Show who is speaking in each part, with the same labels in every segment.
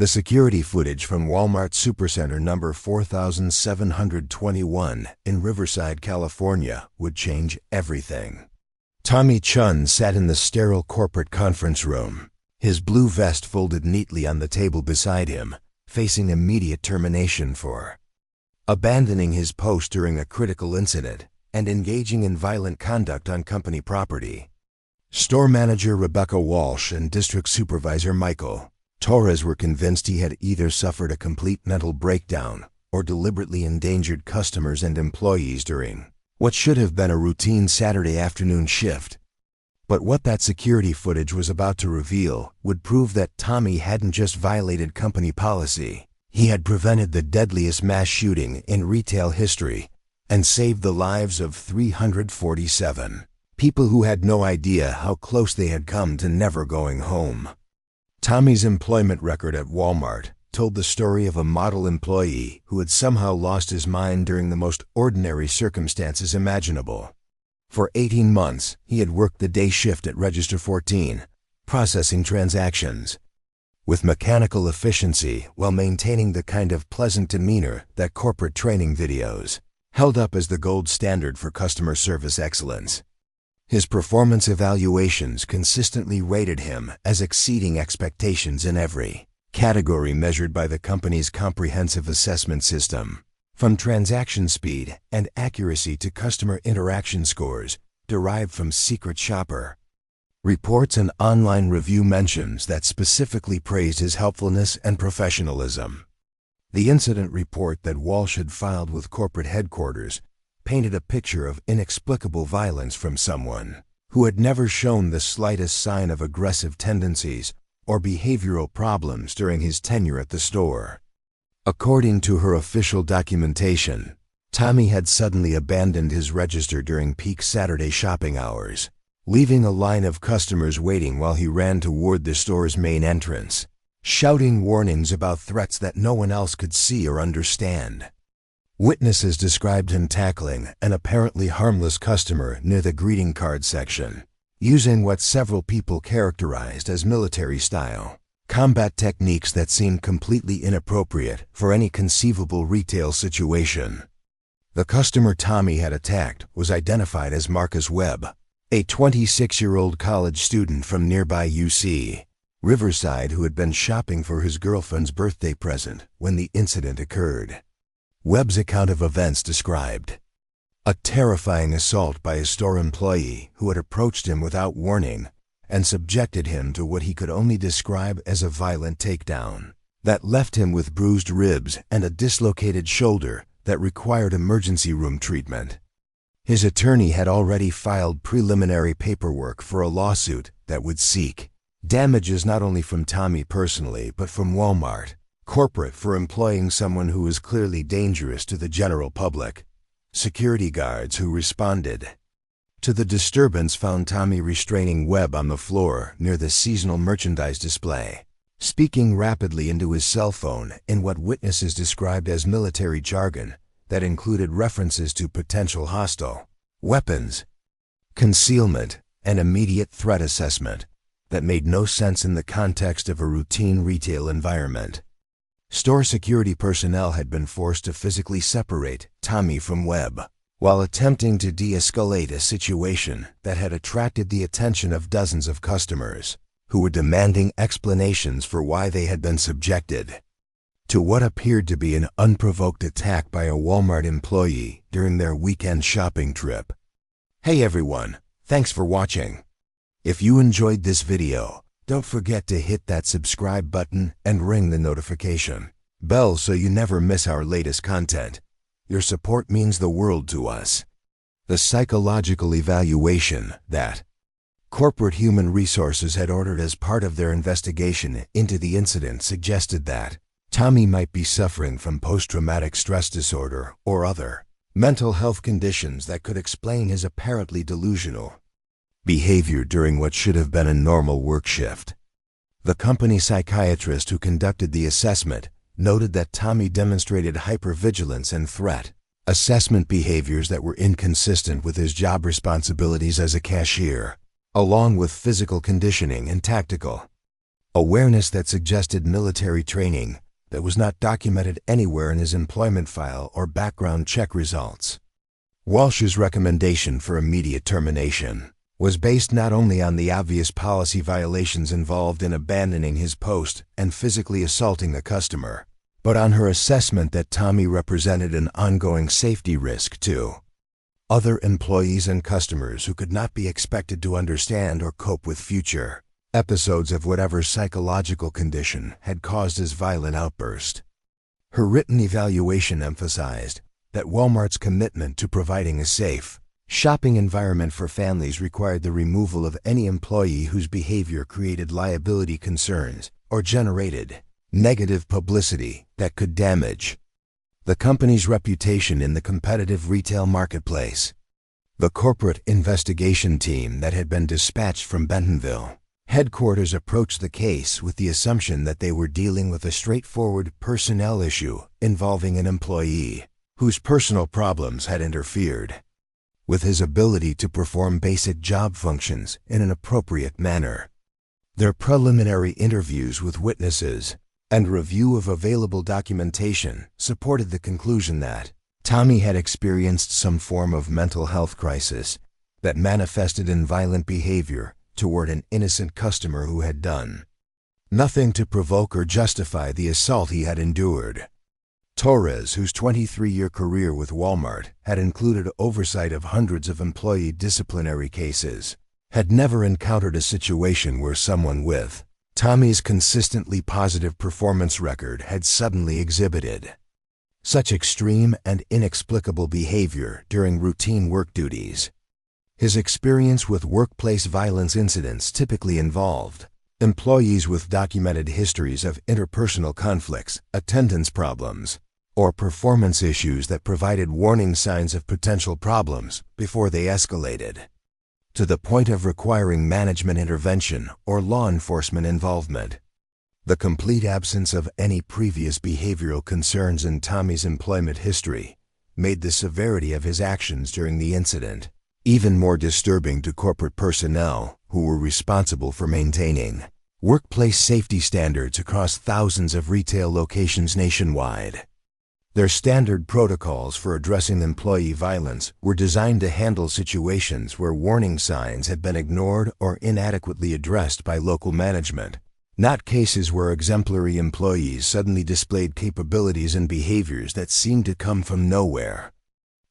Speaker 1: The security footage from Walmart Supercenter number 4721 in Riverside, California would change everything. Tommy Chen sat in the sterile corporate conference room, his blue vest folded neatly on the table beside him, facing immediate termination for abandoning his post during a critical incident and engaging in violent conduct on company property. Store manager Rebecca Walsh and district supervisor Michael Torres were convinced he had either suffered a complete mental breakdown or deliberately endangered customers and employees during what should have been a routine Saturday afternoon shift. But what that security footage was about to reveal would prove that Tommy hadn't just violated company policy, he had prevented the deadliest mass shooting in retail history and saved the lives of 347 people who had no idea how close they had come to never going home. Tommy's employment record at Walmart told the story of a model employee who had somehow lost his mind during the most ordinary circumstances imaginable. For 18 months, he had worked the day shift at Register 14, processing transactions with mechanical efficiency while maintaining the kind of pleasant demeanor that corporate training videos held up as the gold standard for customer service excellence. His performance evaluations consistently rated him as exceeding expectations in every category measured by the company's comprehensive assessment system, from transaction speed and accuracy to customer interaction scores derived from secret shopper reports and online review mentions that specifically praised his helpfulness and professionalism. The incident report that Walsh had filed with corporate headquarters painted a picture of inexplicable violence from someone who had never shown the slightest sign of aggressive tendencies or behavioral problems during his tenure at the store. According to her official documentation, Tommy had suddenly abandoned his register during peak Saturday shopping hours, leaving a line of customers waiting while he ran toward the store's main entrance, shouting warnings about threats that no one else could see or understand. Witnesses described him tackling an apparently harmless customer near the greeting card section, using what several people characterized as military-style combat techniques that seemed completely inappropriate for any conceivable retail situation. The customer Tommy had attacked was identified as Marcus Webb, a 26-year-old college student from nearby UC Riverside who had been shopping for his girlfriend's birthday present when the incident occurred. Webb's account of events described a terrifying assault by a store employee who had approached him without warning and subjected him to what he could only describe as a violent takedown that left him with bruised ribs and a dislocated shoulder that required emergency room treatment. His attorney had already filed preliminary paperwork for a lawsuit that would seek damages not only from Tommy personally but from Walmart corporate for employing someone who was clearly dangerous to the general public. Security guards who responded to the disturbance found Tommy restraining Webb on the floor near the seasonal merchandise display, speaking rapidly into his cell phone in what witnesses described as military jargon that included references to potential hostile weapons, concealment, and immediate threat assessment that made no sense in the context of a routine retail environment. Store security personnel had been forced to physically separate Tommy from Webb while attempting to de-escalate a situation that had attracted the attention of dozens of customers who were demanding explanations for why they had been subjected to what appeared to be an unprovoked attack by a Walmart employee during their weekend shopping trip. Hey everyone, thanks for watching. If you enjoyed this video, don't forget to hit that subscribe button and ring the notification bell so you never miss our latest content. Your support means the world to us. The psychological evaluation that corporate human resources had ordered as part of their investigation into the incident suggested that Tommy might be suffering from post-traumatic stress disorder or other mental health conditions that could explain his apparently delusional behavior during what should have been a normal work shift. The company psychiatrist who conducted the assessment noted that Tommy demonstrated hypervigilance and threat assessment behaviors that were inconsistent with his job responsibilities as a cashier, along with physical conditioning and tactical Awareness that suggested military training that was not documented anywhere in his employment file or background check results. Walsh's recommendation for immediate termination was based not only on the obvious policy violations involved in abandoning his post and physically assaulting a customer, but on her assessment that Tommy represented an ongoing safety risk to other employees and customers who could not be expected to understand or cope with future episodes of whatever psychological condition had caused his violent outburst. Her written evaluation emphasized that Walmart's commitment to providing a safe shopping environment for families required the removal of any employee whose behavior created liability concerns or generated negative publicity that could damage the company's reputation in the competitive retail marketplace. The corporate investigation team that had been dispatched from Bentonville headquarters approached the case with the assumption that they were dealing with a straightforward personnel issue involving an employee whose personal problems had interfered with his ability to perform basic job functions in an appropriate manner. Their preliminary interviews with witnesses and review of available documentation supported the conclusion that Tommy had experienced some form of mental health crisis that manifested in violent behavior toward an innocent customer who had done nothing to provoke or justify the assault he had endured. Torres, whose 23-year career with Walmart had included oversight of hundreds of employee disciplinary cases, had never encountered a situation where someone with Tommy's consistently positive performance record had suddenly exhibited such extreme and inexplicable behavior during routine work duties. His experience with workplace violence incidents typically involved employees with documented histories of interpersonal conflicts, attendance problems, or performance issues that provided warning signs of potential problems before they escalated to the point of requiring management intervention or law enforcement involvement. The complete absence of any previous behavioral concerns in Tommy's employment history made the severity of his actions during the incident even more disturbing to corporate personnel who were responsible for maintaining workplace safety standards across thousands of retail locations nationwide. Their standard protocols for addressing employee violence were designed to handle situations where warning signs had been ignored or inadequately addressed by local management, not cases where exemplary employees suddenly displayed capabilities and behaviors that seemed to come from nowhere.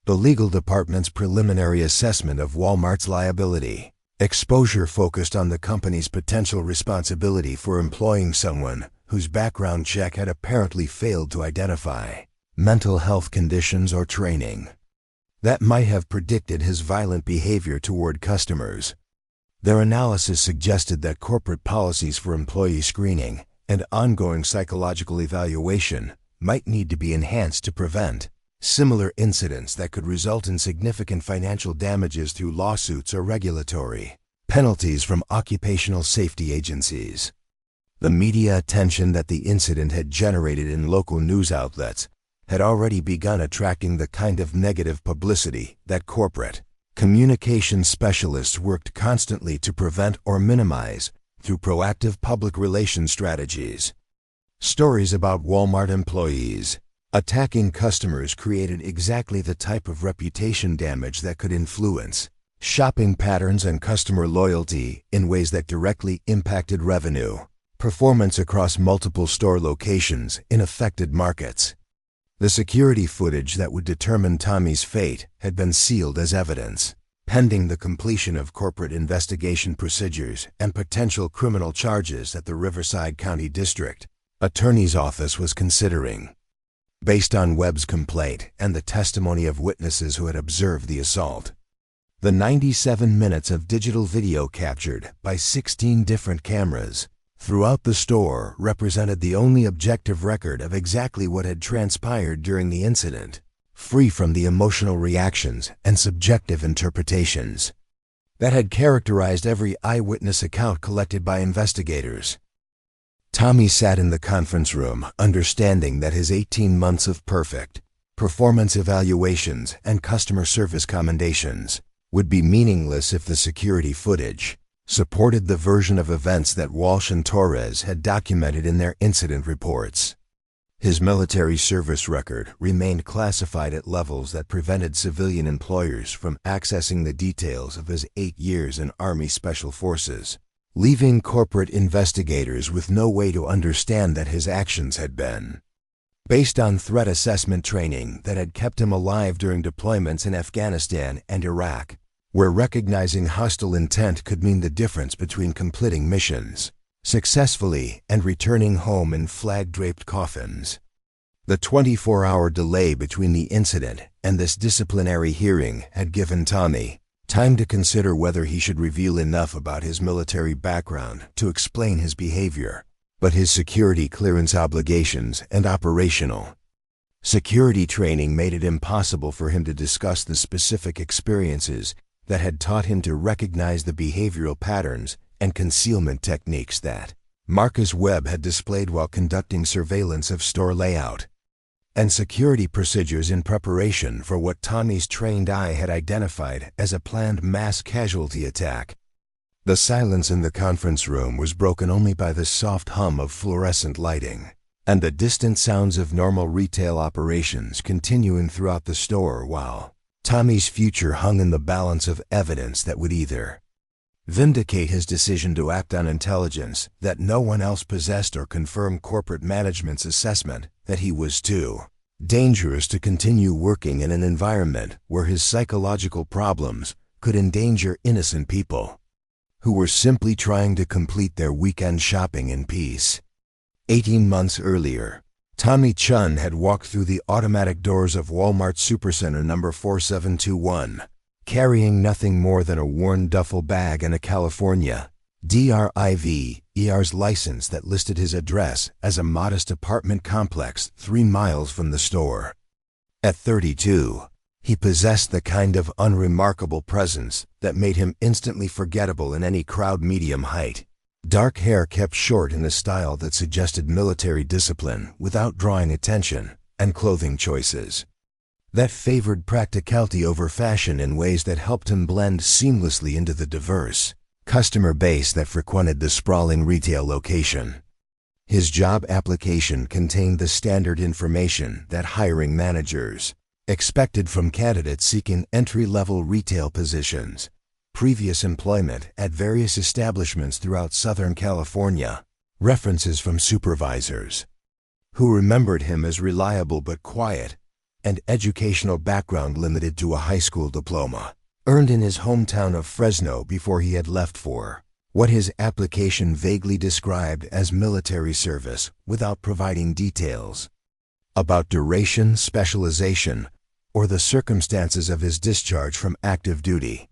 Speaker 1: The legal department's preliminary assessment of Walmart's liability exposure focused on the company's potential responsibility for employing someone whose background check had apparently failed to identify mental health conditions or training that might have predicted his violent behavior toward customers. Their analysis suggested that corporate policies for employee screening and ongoing psychological evaluation might need to be enhanced to prevent similar incidents that could result in significant financial damages through lawsuits or regulatory penalties from occupational safety agencies. The media attention that the incident had generated in local news outlets had already begun attracting the kind of negative publicity that corporate communications specialists worked constantly to prevent or minimize through proactive public relations strategies. Stories about Walmart employees attacking customers created exactly the type of reputation damage that could influence shopping patterns and customer loyalty in ways that directly impacted revenue performance across multiple store locations in affected markets. The security footage that would determine Tommy's fate had been sealed as evidence, pending the completion of corporate investigation procedures and potential criminal charges that the Riverside County District Attorney's Office was considering. Based on Webb's complaint and the testimony of witnesses who had observed the assault, the 97 minutes of digital video captured by 16 different cameras throughout the store represented the only objective record of exactly what had transpired during the incident, free from the emotional reactions and subjective interpretations that had characterized every eyewitness account collected by investigators. Tommy sat in the conference room, understanding that his 18 months of perfect performance evaluations and customer service commendations would be meaningless if the security footage supported the version of events that Walsh and Torres had documented in their incident reports. His military service record remained classified at levels that prevented civilian employers from accessing the details of his 8 years in Army Special Forces, leaving corporate investigators with no way to understand that his actions had been based on threat assessment training that had kept him alive during deployments in Afghanistan and Iraq, where recognizing hostile intent could mean the difference between completing missions successfully and returning home in flag-draped coffins. The 24-hour delay between the incident and this disciplinary hearing had given Tommy time to consider whether he should reveal enough about his military background to explain his behavior, but his security clearance obligations and operational security training made it impossible for him to discuss the specific experiences that had taught him to recognize the behavioral patterns and concealment techniques that Marcus Webb had displayed while conducting surveillance of store layout and security procedures in preparation for what Tommy's trained eye had identified as a planned mass casualty attack. The silence in the conference room was broken only by the soft hum of fluorescent lighting and the distant sounds of normal retail operations continuing throughout the store, while Tommy's future hung in the balance of evidence that would either vindicate his decision to act on intelligence that no one else possessed or confirm corporate management's assessment that he was too dangerous to continue working in an environment where his psychological problems could endanger innocent people who were simply trying to complete their weekend shopping in peace. 18 months earlier, Tommy Chen had walked through the automatic doors of Walmart Supercenter number 4721, carrying nothing more than a worn duffel bag and a California DRIV's license that listed his address as a modest apartment complex 3 miles from the store. At 32, he possessed the kind of unremarkable presence that made him instantly forgettable in any crowd medium height. Dark hair kept short in a style that suggested military discipline without drawing attention, and clothing choices that favored practicality over fashion in ways that helped him blend seamlessly into the diverse customer base that frequented the sprawling retail location. His job application contained the standard information that hiring managers expected from candidates seeking entry-level retail positions, previous employment at various establishments throughout Southern California, references from supervisors who remembered him as reliable but quiet, and educational background limited to a high school diploma, earned in his hometown of Fresno before he had left for what his application vaguely described as military service without providing details about duration, specialization, or the circumstances of his discharge from active duty.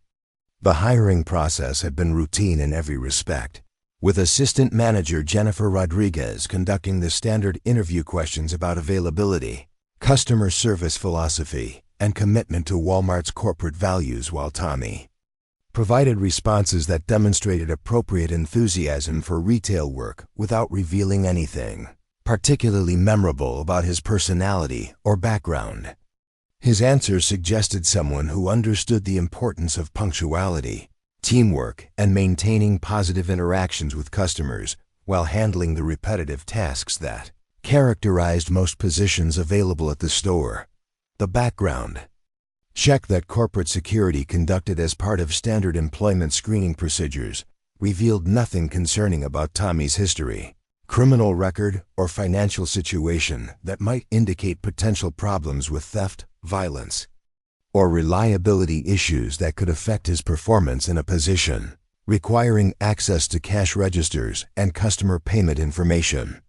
Speaker 1: The hiring process had been routine in every respect, with Assistant Manager Jennifer Rodriguez conducting the standard interview questions about availability, customer service philosophy, and commitment to Walmart's corporate values, while Tommy provided responses that demonstrated appropriate enthusiasm for retail work without revealing anything particularly memorable about his personality or background. His answers suggested someone who understood the importance of punctuality, teamwork, and maintaining positive interactions with customers while handling the repetitive tasks that characterized most positions available at the store. The background check that corporate security conducted as part of standard employment screening procedures revealed nothing concerning about Tommy's history, criminal record, or financial situation that might indicate potential problems with theft, violence, or reliability issues that could affect his performance in a position requiring access to cash registers and customer payment information.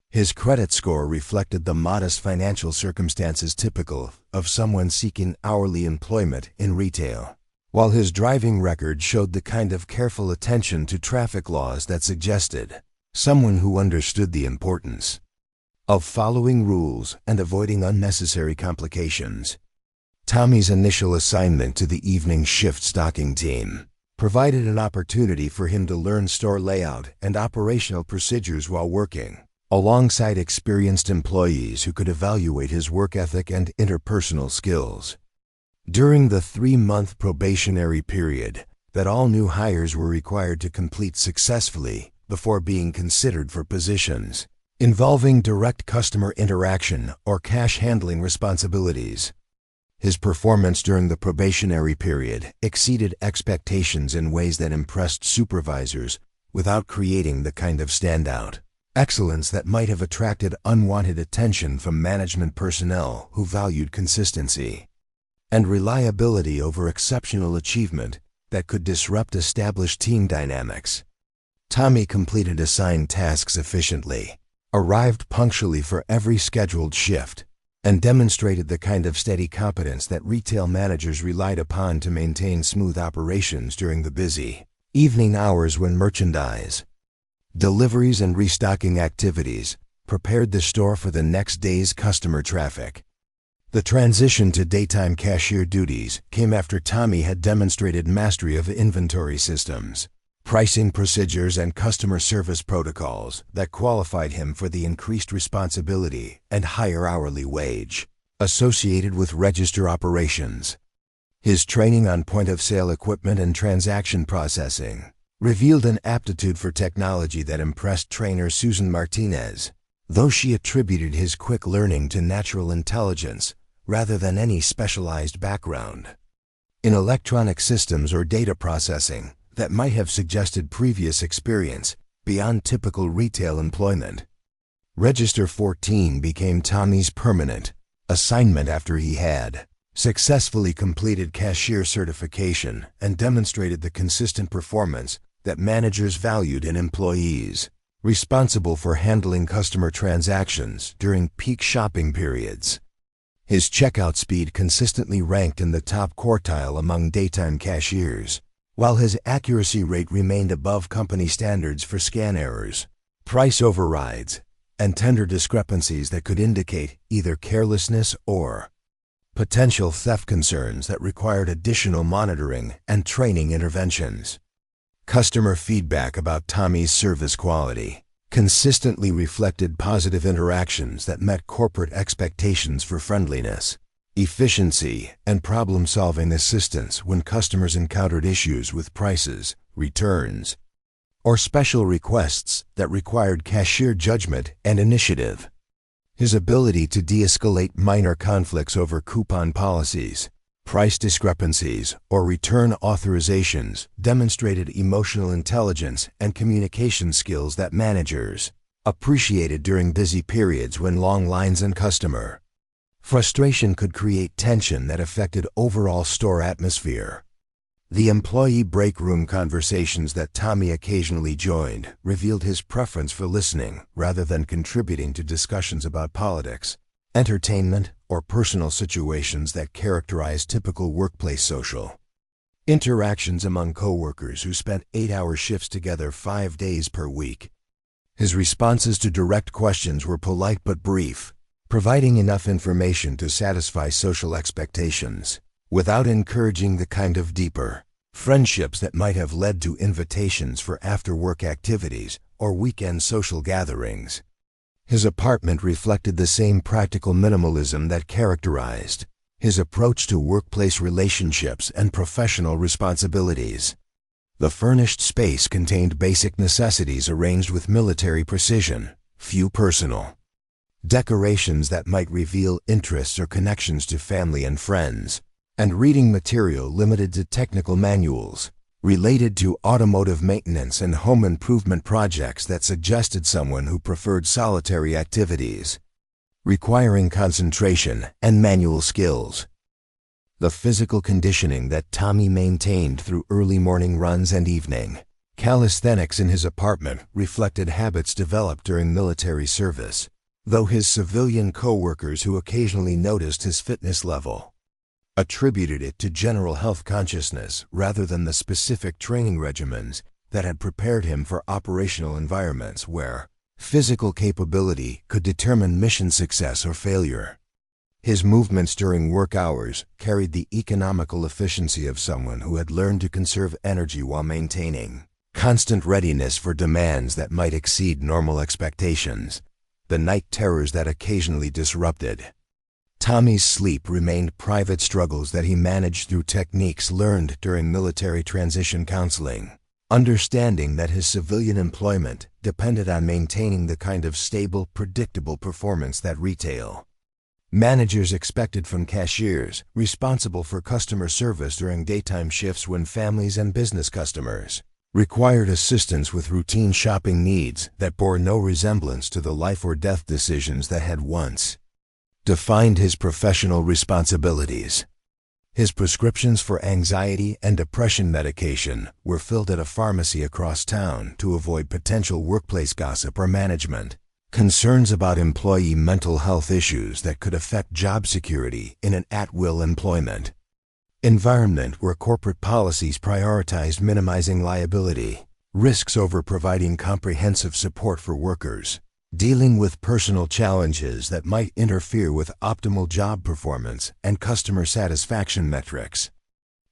Speaker 1: His credit score reflected the modest financial circumstances typical of someone seeking hourly employment in retail, while his driving record showed the kind of careful attention to traffic laws that suggested someone who understood the importance of following rules and avoiding unnecessary complications. Tommy's initial assignment to the evening shift stocking team provided an opportunity for him to learn store layout and operational procedures while working alongside experienced employees who could evaluate his work ethic and interpersonal skills. During the 3-month probationary period, that all new hires were required to complete successfully before being considered for positions involving direct customer interaction or cash handling responsibilities. His performance during the probationary period exceeded expectations in ways that impressed supervisors without creating the kind of standout excellence that might have attracted unwanted attention from management personnel who valued consistency and reliability over exceptional achievement that could disrupt established team dynamics. Tommy completed assigned tasks efficiently, arrived punctually for every scheduled shift, and demonstrated the kind of steady competence that retail managers relied upon to maintain smooth operations during the busy evening hours when merchandise, deliveries, and restocking activities prepared the store for the next day's customer traffic. The transition to daytime cashier duties came after Tommy had demonstrated mastery of inventory systems, pricing procedures, and customer service protocols that qualified him for the increased responsibility and higher hourly wage associated with register operations. His training on point-of-sale equipment and transaction processing revealed an aptitude for technology that impressed trainer Susan Martinez, though she attributed his quick learning to natural intelligence rather than any specialized background in electronic systems or data processing that might have suggested previous experience beyond typical retail employment. Register 14 became Tommy's permanent assignment after he had successfully completed cashier certification and demonstrated the consistent performance that managers valued in employees responsible for handling customer transactions during peak shopping periods. His checkout speed consistently ranked in the top quartile among daytime cashiers, while his accuracy rate remained above company standards for scan errors, price overrides, and tender discrepancies that could indicate either carelessness or potential theft concerns that required additional monitoring and training interventions. Customer feedback about Tommy's service quality consistently reflected positive interactions that met corporate expectations for friendliness, efficiency, and problem-solving assistance when customers encountered issues with prices, returns, or special requests that required cashier judgment and initiative. His ability to de-escalate minor conflicts over coupon policies, price discrepancies, or return authorizations demonstrated emotional intelligence and communication skills that managers appreciated during busy periods when long lines and customer frustration could create tension that affected overall store atmosphere. The employee break room conversations that Tommy occasionally joined revealed his preference for listening rather than contributing to discussions about politics, entertainment, or personal situations that characterize typical workplace social interactions among coworkers who spent 8-hour shifts together 5 days per week. His responses to direct questions were polite but brief, providing enough information to satisfy social expectations, without encouraging the kind of deeper friendships that might have led to invitations for after-work activities or weekend social gatherings. His apartment reflected the same practical minimalism that characterized his approach to workplace relationships and professional responsibilities. The furnished space contained basic necessities arranged with military precision, few personal decorations that might reveal interests or connections to family and friends, and reading material limited to technical manuals related to automotive maintenance and home improvement projects that suggested someone who preferred solitary activities, requiring concentration and manual skills. The physical conditioning that Tommy maintained through early morning runs and evening calisthenics in his apartment reflected habits developed during military service, though his civilian coworkers who occasionally noticed his fitness level attributed it to general health consciousness rather than the specific training regimens that had prepared him for operational environments where physical capability could determine mission success or failure. His movements during work hours carried the economical efficiency of someone who had learned to conserve energy while maintaining constant readiness for demands that might exceed normal expectations, the night terrors that occasionally disrupted Tommy's sleep remained private struggles that he managed through techniques learned during military transition counseling, understanding that his civilian employment depended on maintaining the kind of stable, predictable performance that retail managers expected from cashiers responsible for customer service during daytime shifts when families and business customers required assistance with routine shopping needs that bore no resemblance to the life or death decisions that had once defined his professional responsibilities. His prescriptions for anxiety and depression medication were filled at a pharmacy across town to avoid potential workplace gossip or management concerns about employee mental health issues that could affect job security in an at-will employment environment where corporate policies prioritized minimizing liability risks over providing comprehensive support for workers dealing with personal challenges that might interfere with optimal job performance and customer satisfaction metrics.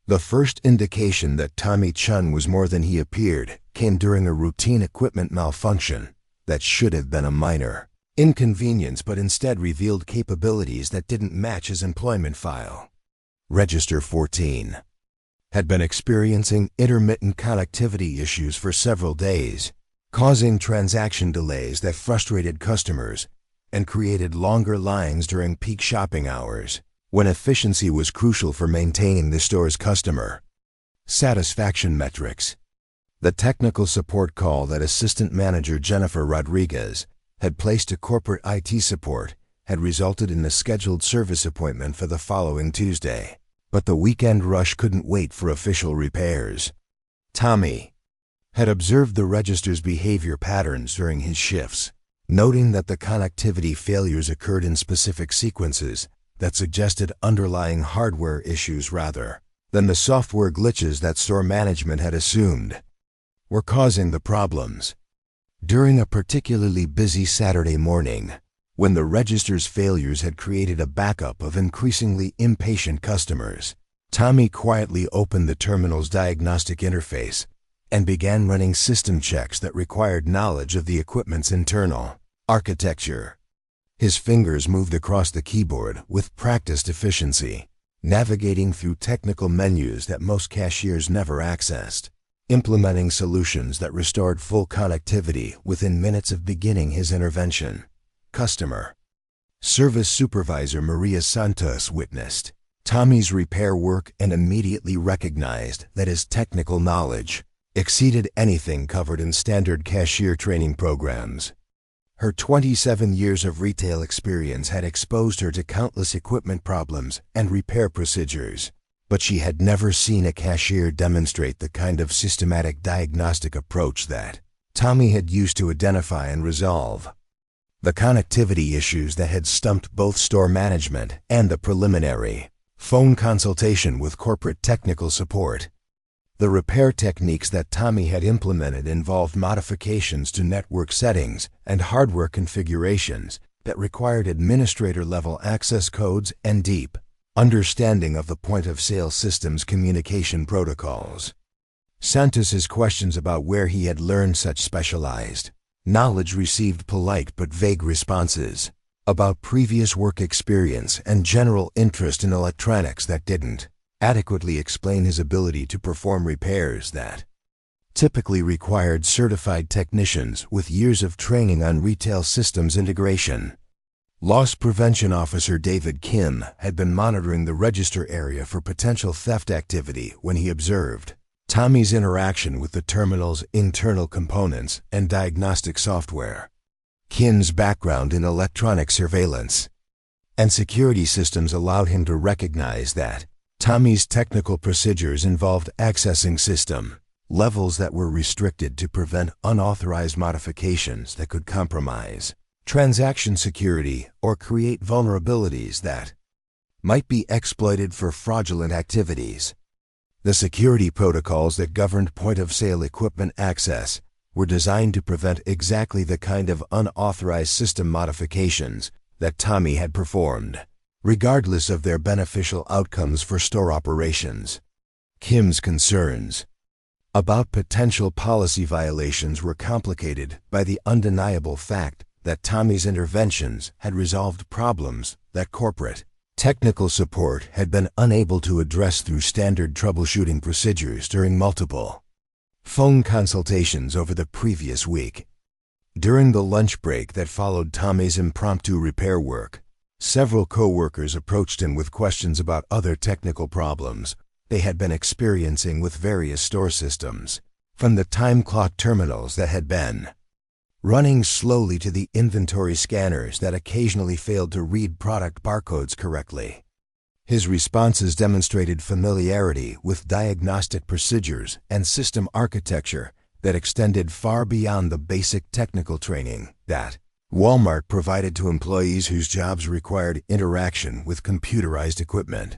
Speaker 1: The first indication that Tommy Chen was more than he appeared came during a routine equipment malfunction that should have been a minor inconvenience but instead revealed capabilities that didn't match his employment file. Register 14 had been experiencing intermittent connectivity issues for several days, causing transaction delays that frustrated customers and created longer lines during peak shopping hours, when efficiency was crucial for maintaining the store's customer satisfaction metrics. The technical support call that Assistant Manager Jennifer Rodriguez had placed to corporate IT support had resulted in a scheduled service appointment for the following Tuesday, but the weekend rush couldn't wait for official repairs. Tommy had observed the register's behavior patterns during his shifts, noting that the connectivity failures occurred in specific sequences that suggested underlying hardware issues rather than the software glitches that store management had assumed were causing the problems. During a particularly busy Saturday morning, when the register's failures had created a backup of increasingly impatient customers, Tommy quietly opened the terminal's diagnostic interface and began running system checks that required knowledge of the equipment's internal architecture. His fingers moved across the keyboard with practiced efficiency, navigating through technical menus that most cashiers never accessed, implementing solutions that restored full connectivity within minutes of beginning his intervention. Customer Service Supervisor Maria Santos witnessed Tommy's repair work and immediately recognized that his technical knowledge exceeded anything covered in standard cashier training programs. Her 27 years of retail experience had exposed her to countless equipment problems and repair procedures, but she had never seen a cashier demonstrate the kind of systematic diagnostic approach that Tommy had used to identify and resolve the connectivity issues that had stumped both store management and the preliminary phone consultation with corporate technical support. The repair techniques that Tommy had implemented involved modifications to network settings and hardware configurations that required administrator-level access codes and deep understanding of the point-of-sale system's communication protocols. Santos's questions about where he had learned such specialized knowledge received polite but vague responses about previous work experience and general interest in electronics that didn't adequately explain his ability to perform repairs that typically required certified technicians with years of training on retail systems integration. Loss Prevention Officer David Kim had been monitoring the register area for potential theft activity when he observed Tommy's interaction with the terminal's internal components and diagnostic software. Kim's background in electronic surveillance and security systems allowed him to recognize that Tommy's technical procedures involved accessing system levels that were restricted to prevent unauthorized modifications that could compromise transaction security or create vulnerabilities that might be exploited for fraudulent activities. The security protocols that governed point-of-sale equipment access were designed to prevent exactly the kind of unauthorized system modifications that Tommy had performed, regardless of their beneficial outcomes for store operations. Kim's concerns about potential policy violations were complicated by the undeniable fact that Tommy's interventions had resolved problems that corporate technical support had been unable to address through standard troubleshooting procedures during multiple phone consultations over the previous week. During the lunch break that followed Tommy's impromptu repair work, several co-workers approached him with questions about other technical problems they had been experiencing with various store systems, from the time clock terminals that had been running slowly to the inventory scanners that occasionally failed to read product barcodes correctly. His responses demonstrated familiarity with diagnostic procedures and system architecture that extended far beyond the basic technical training that Walmart provided to employees whose jobs required interaction with computerized equipment.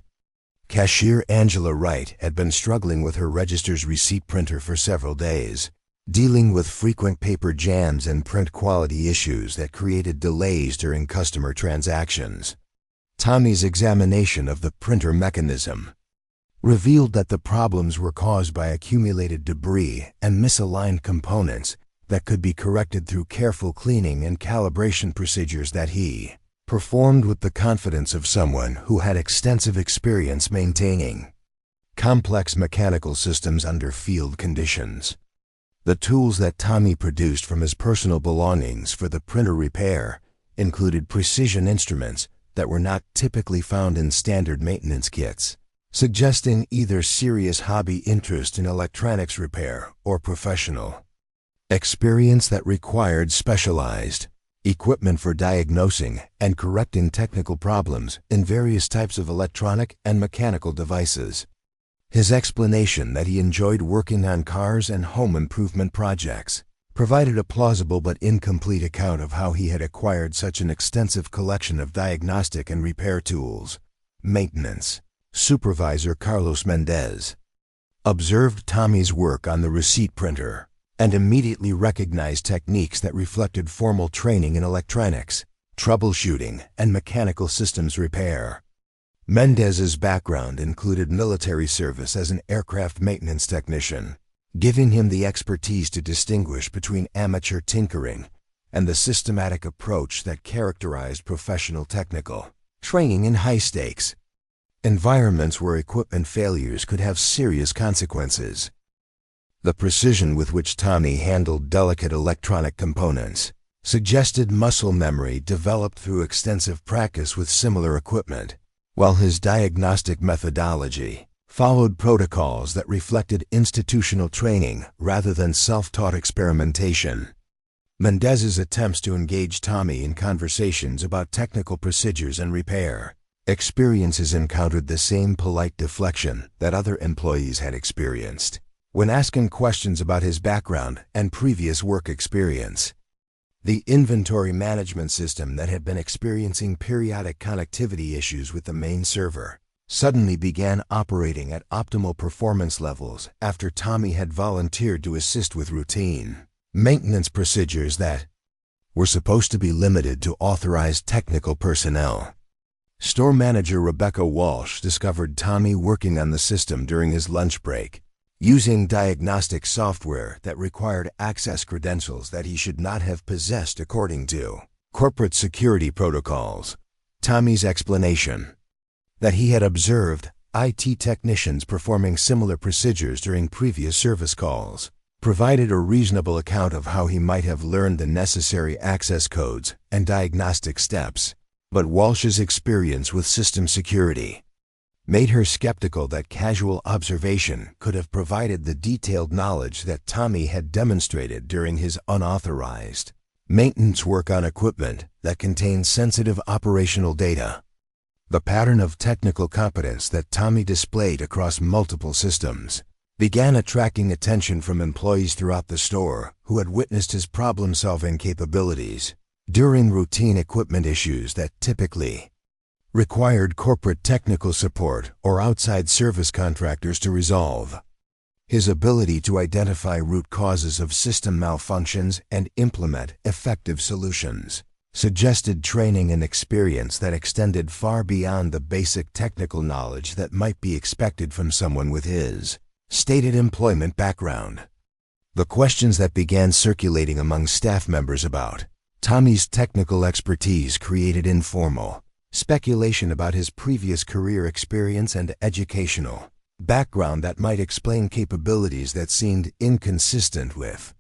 Speaker 1: Cashier Angela Wright had been struggling with her register's receipt printer for several days, dealing with frequent paper jams and print quality issues that created delays during customer transactions. Tommy's examination of the printer mechanism revealed that the problems were caused by accumulated debris and misaligned components that could be corrected through careful cleaning and calibration procedures that he performed with the confidence of someone who had extensive experience maintaining complex mechanical systems under field conditions. The tools that Tommy produced from his personal belongings for the printer repair included precision instruments that were not typically found in standard maintenance kits, suggesting either serious hobby interest in electronics repair or professional experience that required specialized equipment for diagnosing and correcting technical problems in various types of electronic and mechanical devices. His explanation that he enjoyed working on cars and home improvement projects provided a plausible but incomplete account of how he had acquired such an extensive collection of diagnostic and repair tools. Maintenance supervisor Carlos Mendez observed Tommy's work on the receipt printer and immediately recognized techniques that reflected formal training in electronics, troubleshooting, and mechanical systems repair. Mendez's background included military service as an aircraft maintenance technician, giving him the expertise to distinguish between amateur tinkering and the systematic approach that characterized professional technical training in high-stakes environments where equipment failures could have serious consequences. The precision with which Tommy handled delicate electronic components suggested muscle memory developed through extensive practice with similar equipment, while his diagnostic methodology followed protocols that reflected institutional training rather than self-taught experimentation. Mendez's attempts to engage Tommy in conversations about technical procedures and repair experiences encountered the same polite deflection that other employees had experienced when asking questions about his background and previous work experience. The inventory management system that had been experiencing periodic connectivity issues with the main server suddenly began operating at optimal performance levels after Tommy had volunteered to assist with routine maintenance procedures that were supposed to be limited to authorized technical personnel. Store manager Rebecca Walsh discovered Tommy working on the system during his lunch break, using diagnostic software that required access credentials that he should not have possessed according to corporate security protocols. Tommy's explanation that he had observed IT technicians performing similar procedures during previous service calls provided a reasonable account of how he might have learned the necessary access codes and diagnostic steps, but Walsh's experience with system security made her skeptical that casual observation could have provided the detailed knowledge that Tommy had demonstrated during his unauthorized maintenance work on equipment that contained sensitive operational data. The pattern of technical competence that Tommy displayed across multiple systems began attracting attention from employees throughout the store who had witnessed his problem-solving capabilities during routine equipment issues that typically required corporate technical support or outside service contractors to resolve. His ability to identify root causes of system malfunctions and implement effective solutions suggested training and experience that extended far beyond the basic technical knowledge that might be expected from someone with his stated employment background. The questions that began circulating among staff members about Tommy's technical expertise created informal, speculation about his previous career experience and educational background that might explain capabilities that seemed inconsistent with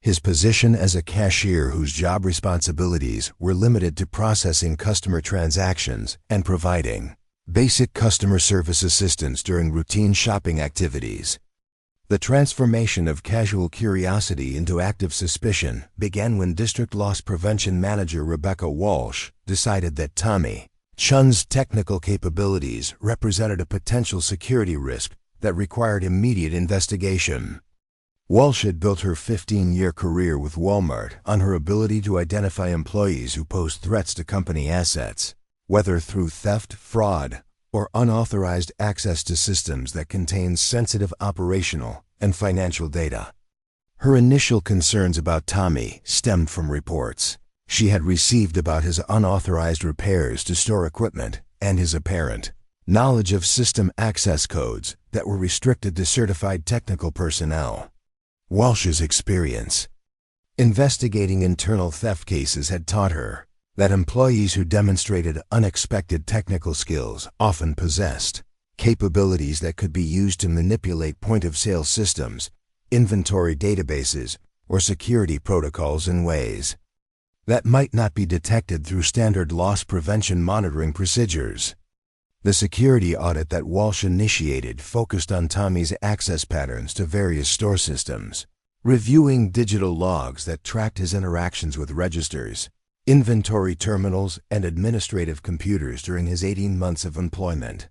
Speaker 1: his position as a cashier whose job responsibilities were limited to processing customer transactions and providing basic customer service assistance during routine shopping activities. The transformation of casual curiosity into active suspicion began when District Loss Prevention Manager Rebecca Walsh decided that Tommy Chen's technical capabilities represented a potential security risk that required immediate investigation. Walsh had built her 15-year career with Walmart on her ability to identify employees who posed threats to company assets, whether through theft, fraud, or unauthorized access to systems that contained sensitive operational and financial data. Her initial concerns about Tommy stemmed from reports she had received about his unauthorized repairs to store equipment and his apparent knowledge of system access codes that were restricted to certified technical personnel. Walsh's experience investigating internal theft cases had taught her that employees who demonstrated unexpected technical skills often possessed capabilities that could be used to manipulate point-of-sale systems, inventory databases, or security protocols in ways that might not be detected through standard loss prevention monitoring procedures. The security audit that Walsh initiated focused on Tommy's access patterns to various store systems, reviewing digital logs that tracked his interactions with registers, inventory terminals, and administrative computers during his 18 months of employment.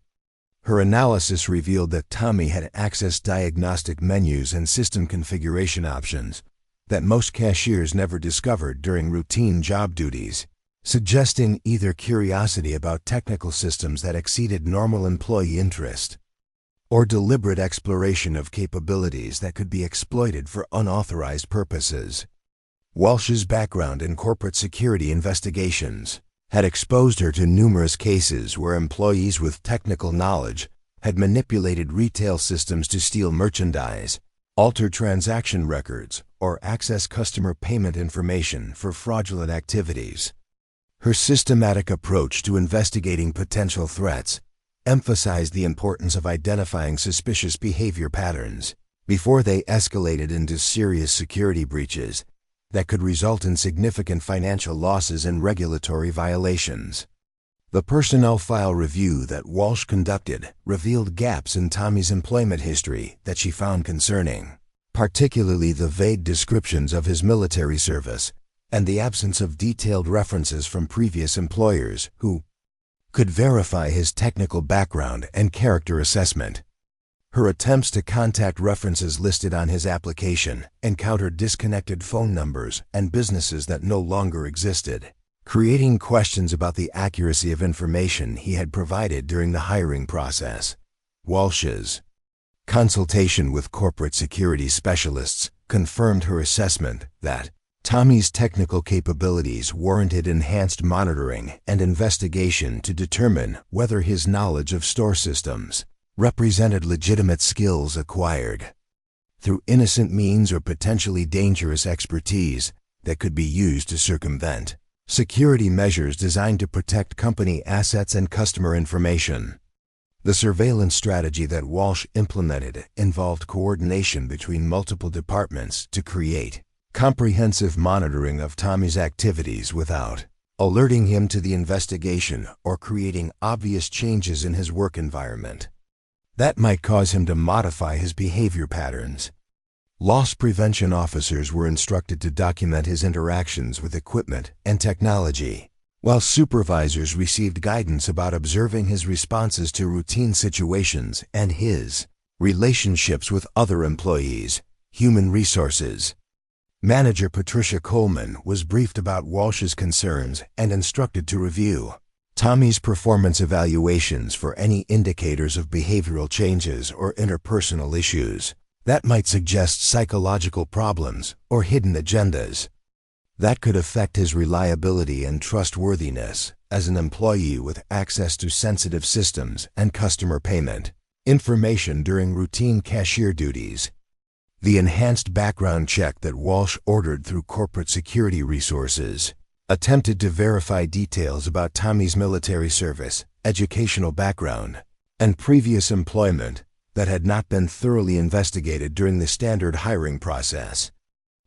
Speaker 1: Her analysis revealed that Tommy had accessed diagnostic menus and system configuration options that most cashiers never discovered during routine job duties, suggesting either curiosity about technical systems that exceeded normal employee interest or deliberate exploration of capabilities that could be exploited for unauthorized purposes. Walsh's background in corporate security investigations had exposed her to numerous cases where employees with technical knowledge had manipulated retail systems to steal merchandise, alter transaction records, or access customer payment information for fraudulent activities. Her systematic approach to investigating potential threats emphasized the importance of identifying suspicious behavior patterns before they escalated into serious security breaches that could result in significant financial losses and regulatory violations. The personnel file review that Walsh conducted revealed gaps in Tommy's employment history that she found concerning, particularly the vague descriptions of his military service and the absence of detailed references from previous employers who could verify his technical background and character assessment. Her attempts to contact references listed on his application encountered disconnected phone numbers and businesses that no longer existed, creating questions about the accuracy of information he had provided during the hiring process. Walsh's consultation with corporate security specialists confirmed her assessment that Tommy's technical capabilities warranted enhanced monitoring and investigation to determine whether his knowledge of store systems represented legitimate skills acquired through innocent means or potentially dangerous expertise that could be used to circumvent security measures designed to protect company assets and customer information. The surveillance strategy that Walsh implemented involved coordination between multiple departments to create comprehensive monitoring of Tommy's activities without alerting him to the investigation or creating obvious changes in his work environment that might cause him to modify his behavior patterns. Loss prevention officers were instructed to document his interactions with equipment and technology, while supervisors received guidance about observing his responses to routine situations and his relationships with other employees. Human resources manager Patricia Coleman was briefed about Walsh's concerns and instructed to review Tommy's performance evaluations for any indicators of behavioral changes or interpersonal issues that might suggest psychological problems or hidden agendas that could affect his reliability and trustworthiness as an employee with access to sensitive systems and customer payment information during routine cashier duties. The enhanced background check that Walsh ordered through corporate security resources attempted to verify details about Tommy's military service, educational background, and previous employment that had not been thoroughly investigated during the standard hiring process.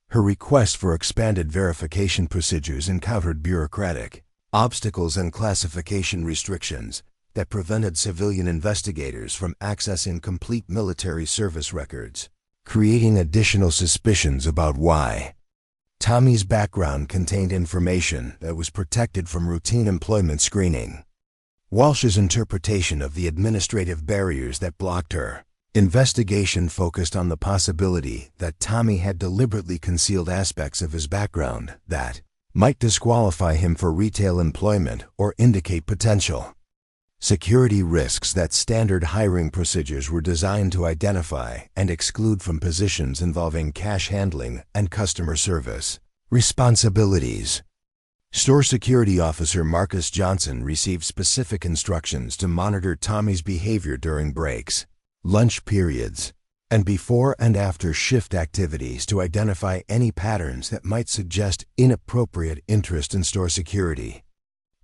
Speaker 1: Her request for expanded verification procedures encountered bureaucratic obstacles and classification restrictions that prevented civilian investigators from accessing complete military service records, creating additional suspicions about why. Tommy's background contained information that was protected from routine employment screening. Walsh's interpretation of the administrative barriers that blocked her investigation focused on the possibility that Tommy had deliberately concealed aspects of his background that might disqualify him for retail employment or indicate potential security risks that standard hiring procedures were designed to identify and exclude from positions involving cash handling and customer service. Responsibilities. Store Security Officer Marcus Johnson received specific instructions to monitor Tommy's behavior during breaks, lunch periods, and before and after shift activities to identify any patterns that might suggest inappropriate interest in store security.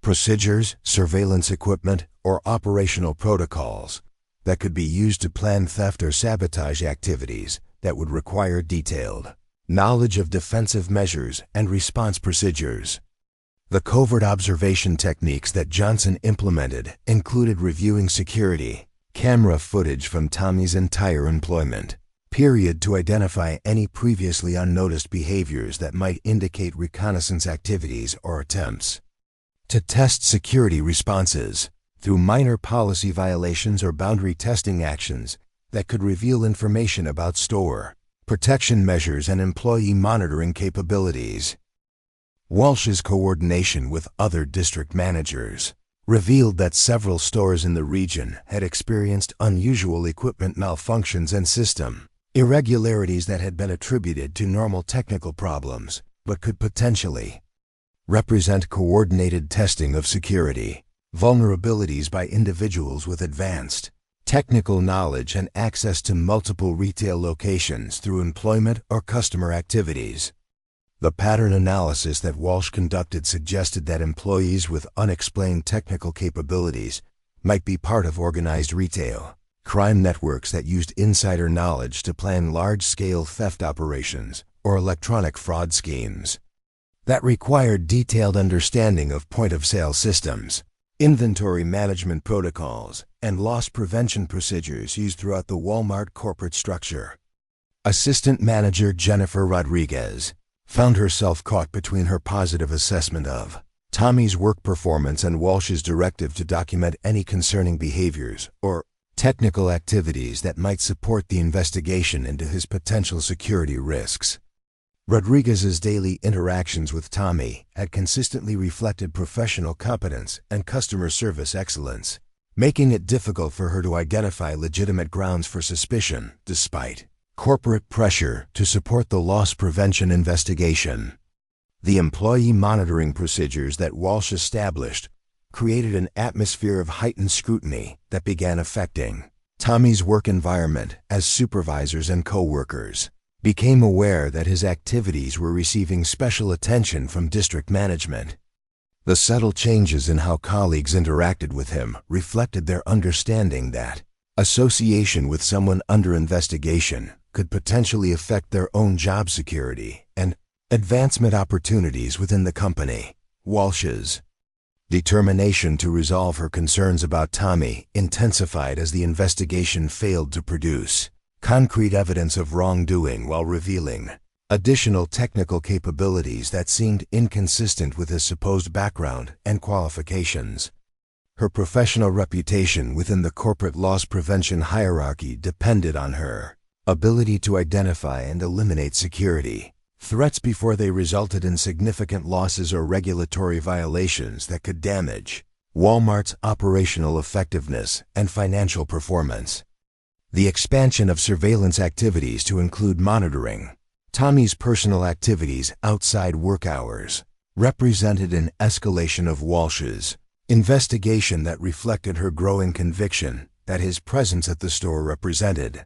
Speaker 1: Procedures, surveillance equipment, or operational protocols that could be used to plan theft or sabotage activities that would require detailed knowledge of defensive measures and response procedures. The covert observation techniques that Johnson implemented included reviewing security camera footage from Tommy's entire employment period to identify any previously unnoticed behaviors that might indicate reconnaissance activities or attempts to test security responses through minor policy violations or boundary testing actions that could reveal information about store protection measures and employee monitoring capabilities. Walsh's coordination with other district managers revealed that several stores in the region had experienced unusual equipment malfunctions and system irregularities that had been attributed to normal technical problems, but could potentially represent coordinated testing of security vulnerabilities by individuals with advanced technical knowledge and access to multiple retail locations through employment or customer activities. The pattern analysis that Walsh conducted suggested that employees with unexplained technical capabilities might be part of organized retail crime networks that used insider knowledge to plan large-scale theft operations or electronic fraud schemes that required detailed understanding of point-of-sale systems, inventory management protocols, and loss prevention procedures used throughout the Walmart corporate structure. Assistant Manager Jennifer Rodriguez found herself caught between her positive assessment of Tommy's work performance and Walsh's directive to document any concerning behaviors or technical activities that might support the investigation into his potential security risks. Rodriguez's daily interactions with Tommy had consistently reflected professional competence and customer service excellence, making it difficult for her to identify legitimate grounds for suspicion despite corporate pressure to support the loss prevention investigation. The employee monitoring procedures that Walsh established created an atmosphere of heightened scrutiny that began affecting Tommy's work environment as supervisors and co-workers became aware that his activities were receiving special attention from district management. The subtle changes in how colleagues interacted with him reflected their understanding that association with someone under investigation could potentially affect their own job security and advancement opportunities within the company. Walsh's determination to resolve her concerns about Tommy intensified as the investigation failed to produce concrete evidence of wrongdoing while revealing additional technical capabilities that seemed inconsistent with his supposed background and qualifications. Her professional reputation within the corporate loss prevention hierarchy depended on her ability to identify and eliminate security threats before they resulted in significant losses or regulatory violations that could damage Walmart's operational effectiveness and financial performance. The expansion of surveillance activities to include monitoring Tommy's personal activities outside work hours represented an escalation of Walsh's investigation that reflected her growing conviction that his presence at the store represented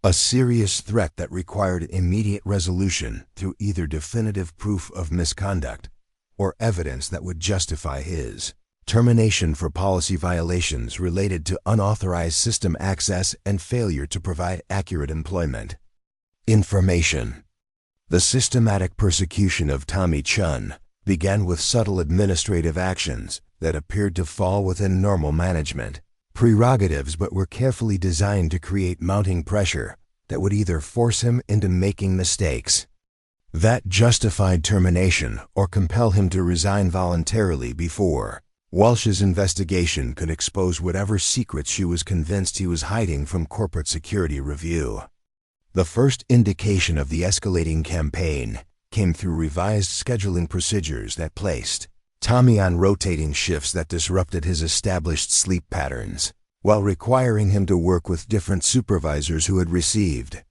Speaker 1: a serious threat that required immediate resolution through either definitive proof of misconduct or evidence that would justify his termination for policy violations related to unauthorized system access and failure to provide accurate employment information. The systematic persecution of Tommy Chen began with subtle administrative actions that appeared to fall within normal management prerogatives but were carefully designed to create mounting pressure that would either force him into making mistakes that justified termination or compel him to resign voluntarily before Walsh's investigation could expose whatever secrets she was convinced he was hiding from corporate security review. The first indication of the escalating campaign came through revised scheduling procedures that placed Tommy on rotating shifts that disrupted his established sleep patterns, while requiring him to work with different supervisors who had received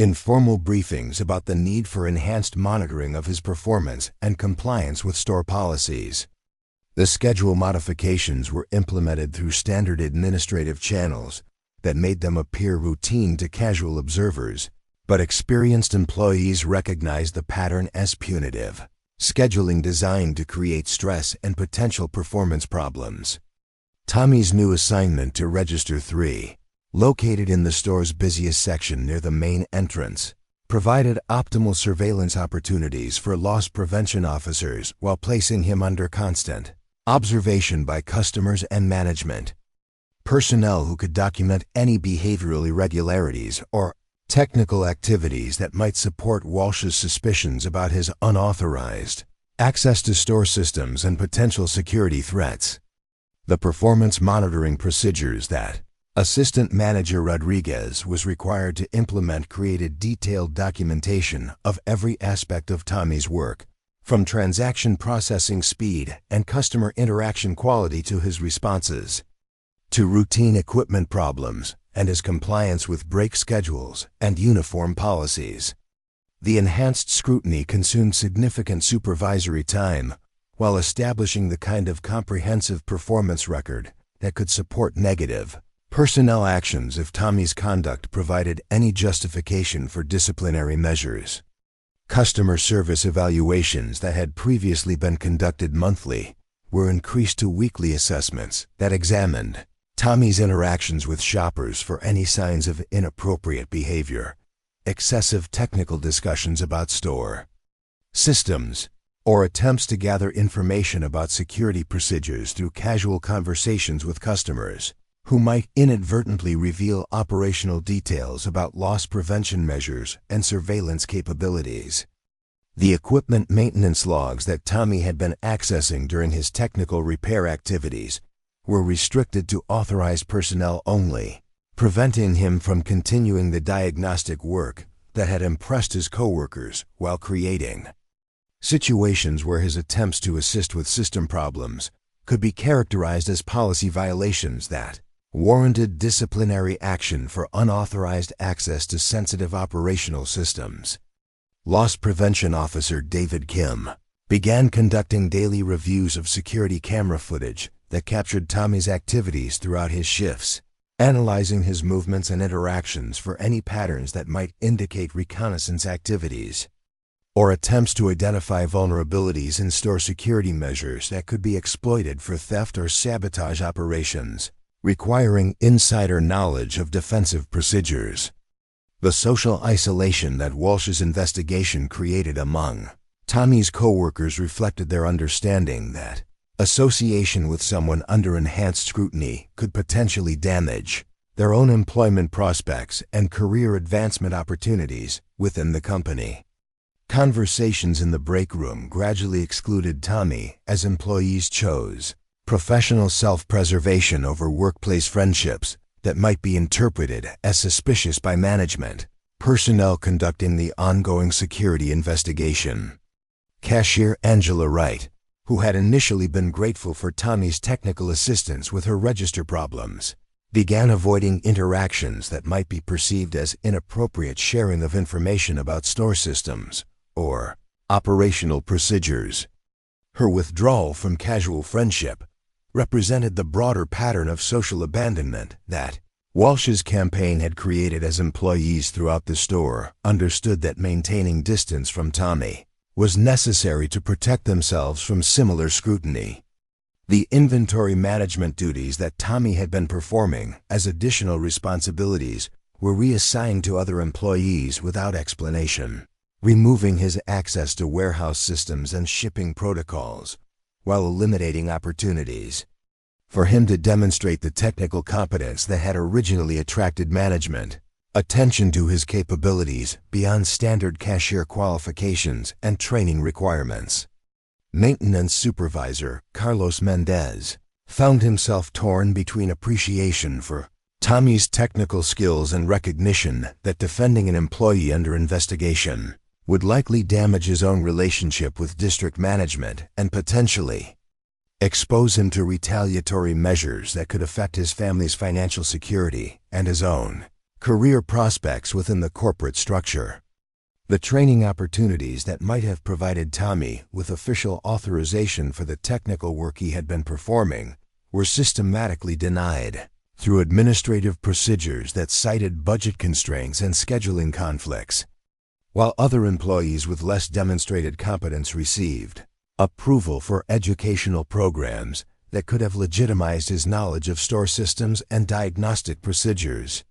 Speaker 1: informal briefings about the need for enhanced monitoring of his performance and compliance with store policies. The schedule modifications were implemented through standard administrative channels that made them appear routine to casual observers, but experienced employees recognized the pattern as punitive scheduling designed to create stress and potential performance problems. Tommy's new assignment to Register 3, located in the store's busiest section near the main entrance, provided optimal surveillance opportunities for loss prevention officers while placing him under constant observation by customers and management. Personnel who could document any behavioral irregularities or technical activities that might support Walsh's suspicions about his unauthorized access to store systems and potential security threats. The performance monitoring procedures that Assistant Manager Rodriguez was required to implement created detailed documentation of every aspect of Tommy's work, from transaction processing speed and customer interaction quality to his responses to routine equipment problems and his compliance with break schedules and uniform policies. The enhanced scrutiny consumed significant supervisory time while establishing the kind of comprehensive performance record that could support negative personnel actions if Tommy's conduct provided any justification for disciplinary measures. Customer service evaluations that had previously been conducted monthly were increased to weekly assessments that examined Tommy's interactions with shoppers for any signs of inappropriate behavior, excessive technical discussions about store systems, or attempts to gather information about security procedures through casual conversations with customers who might inadvertently reveal operational details about loss prevention measures and surveillance capabilities. The equipment maintenance logs that Tommy had been accessing during his technical repair activities were restricted to authorized personnel only, preventing him from continuing the diagnostic work that had impressed his coworkers while creating situations where his attempts to assist with system problems could be characterized as policy violations that warranted disciplinary action for unauthorized access to sensitive operational systems. Loss Prevention Officer David Kim began conducting daily reviews of security camera footage that captured Tommy's activities throughout his shifts, analyzing his movements and interactions for any patterns that might indicate reconnaissance activities or attempts to identify vulnerabilities in store security measures that could be exploited for theft or sabotage operations, requiring insider knowledge of defensive procedures. The social isolation that Walsh's investigation created among Tommy's coworkers reflected their understanding that association with someone under enhanced scrutiny could potentially damage their own employment prospects and career advancement opportunities within the company. Conversations in the break room gradually excluded Tommy as employees chose professional self-preservation over workplace friendships that might be interpreted as suspicious by management personnel conducting the ongoing security investigation. Cashier Angela Wright, who had initially been grateful for Tommy's technical assistance with her register problems, began avoiding interactions that might be perceived as inappropriate sharing of information about store systems or operational procedures. Her withdrawal from casual friendship represented the broader pattern of social abandonment that Walsh's campaign had created as employees throughout the store understood that maintaining distance from Tommy was necessary to protect themselves from similar scrutiny. The inventory management duties that Tommy had been performing as additional responsibilities were reassigned to other employees without explanation, removing his access to warehouse systems and shipping protocols, while eliminating opportunities for him to demonstrate the technical competence that had originally attracted management attention to his capabilities beyond standard cashier qualifications and training requirements. Maintenance supervisor Carlos Mendez found himself torn between appreciation for Tommy's technical skills and recognition that defending an employee under investigation would likely damage his own relationship with district management and potentially expose him to retaliatory measures that could affect his family's financial security and his own career prospects within the corporate structure. The training opportunities that might have provided Tommy with official authorization for the technical work he had been performing were systematically denied through administrative procedures that cited budget constraints and scheduling conflicts, while other employees with less demonstrated competence received approval for educational programs that could have legitimized his knowledge of store systems and diagnostic procedures.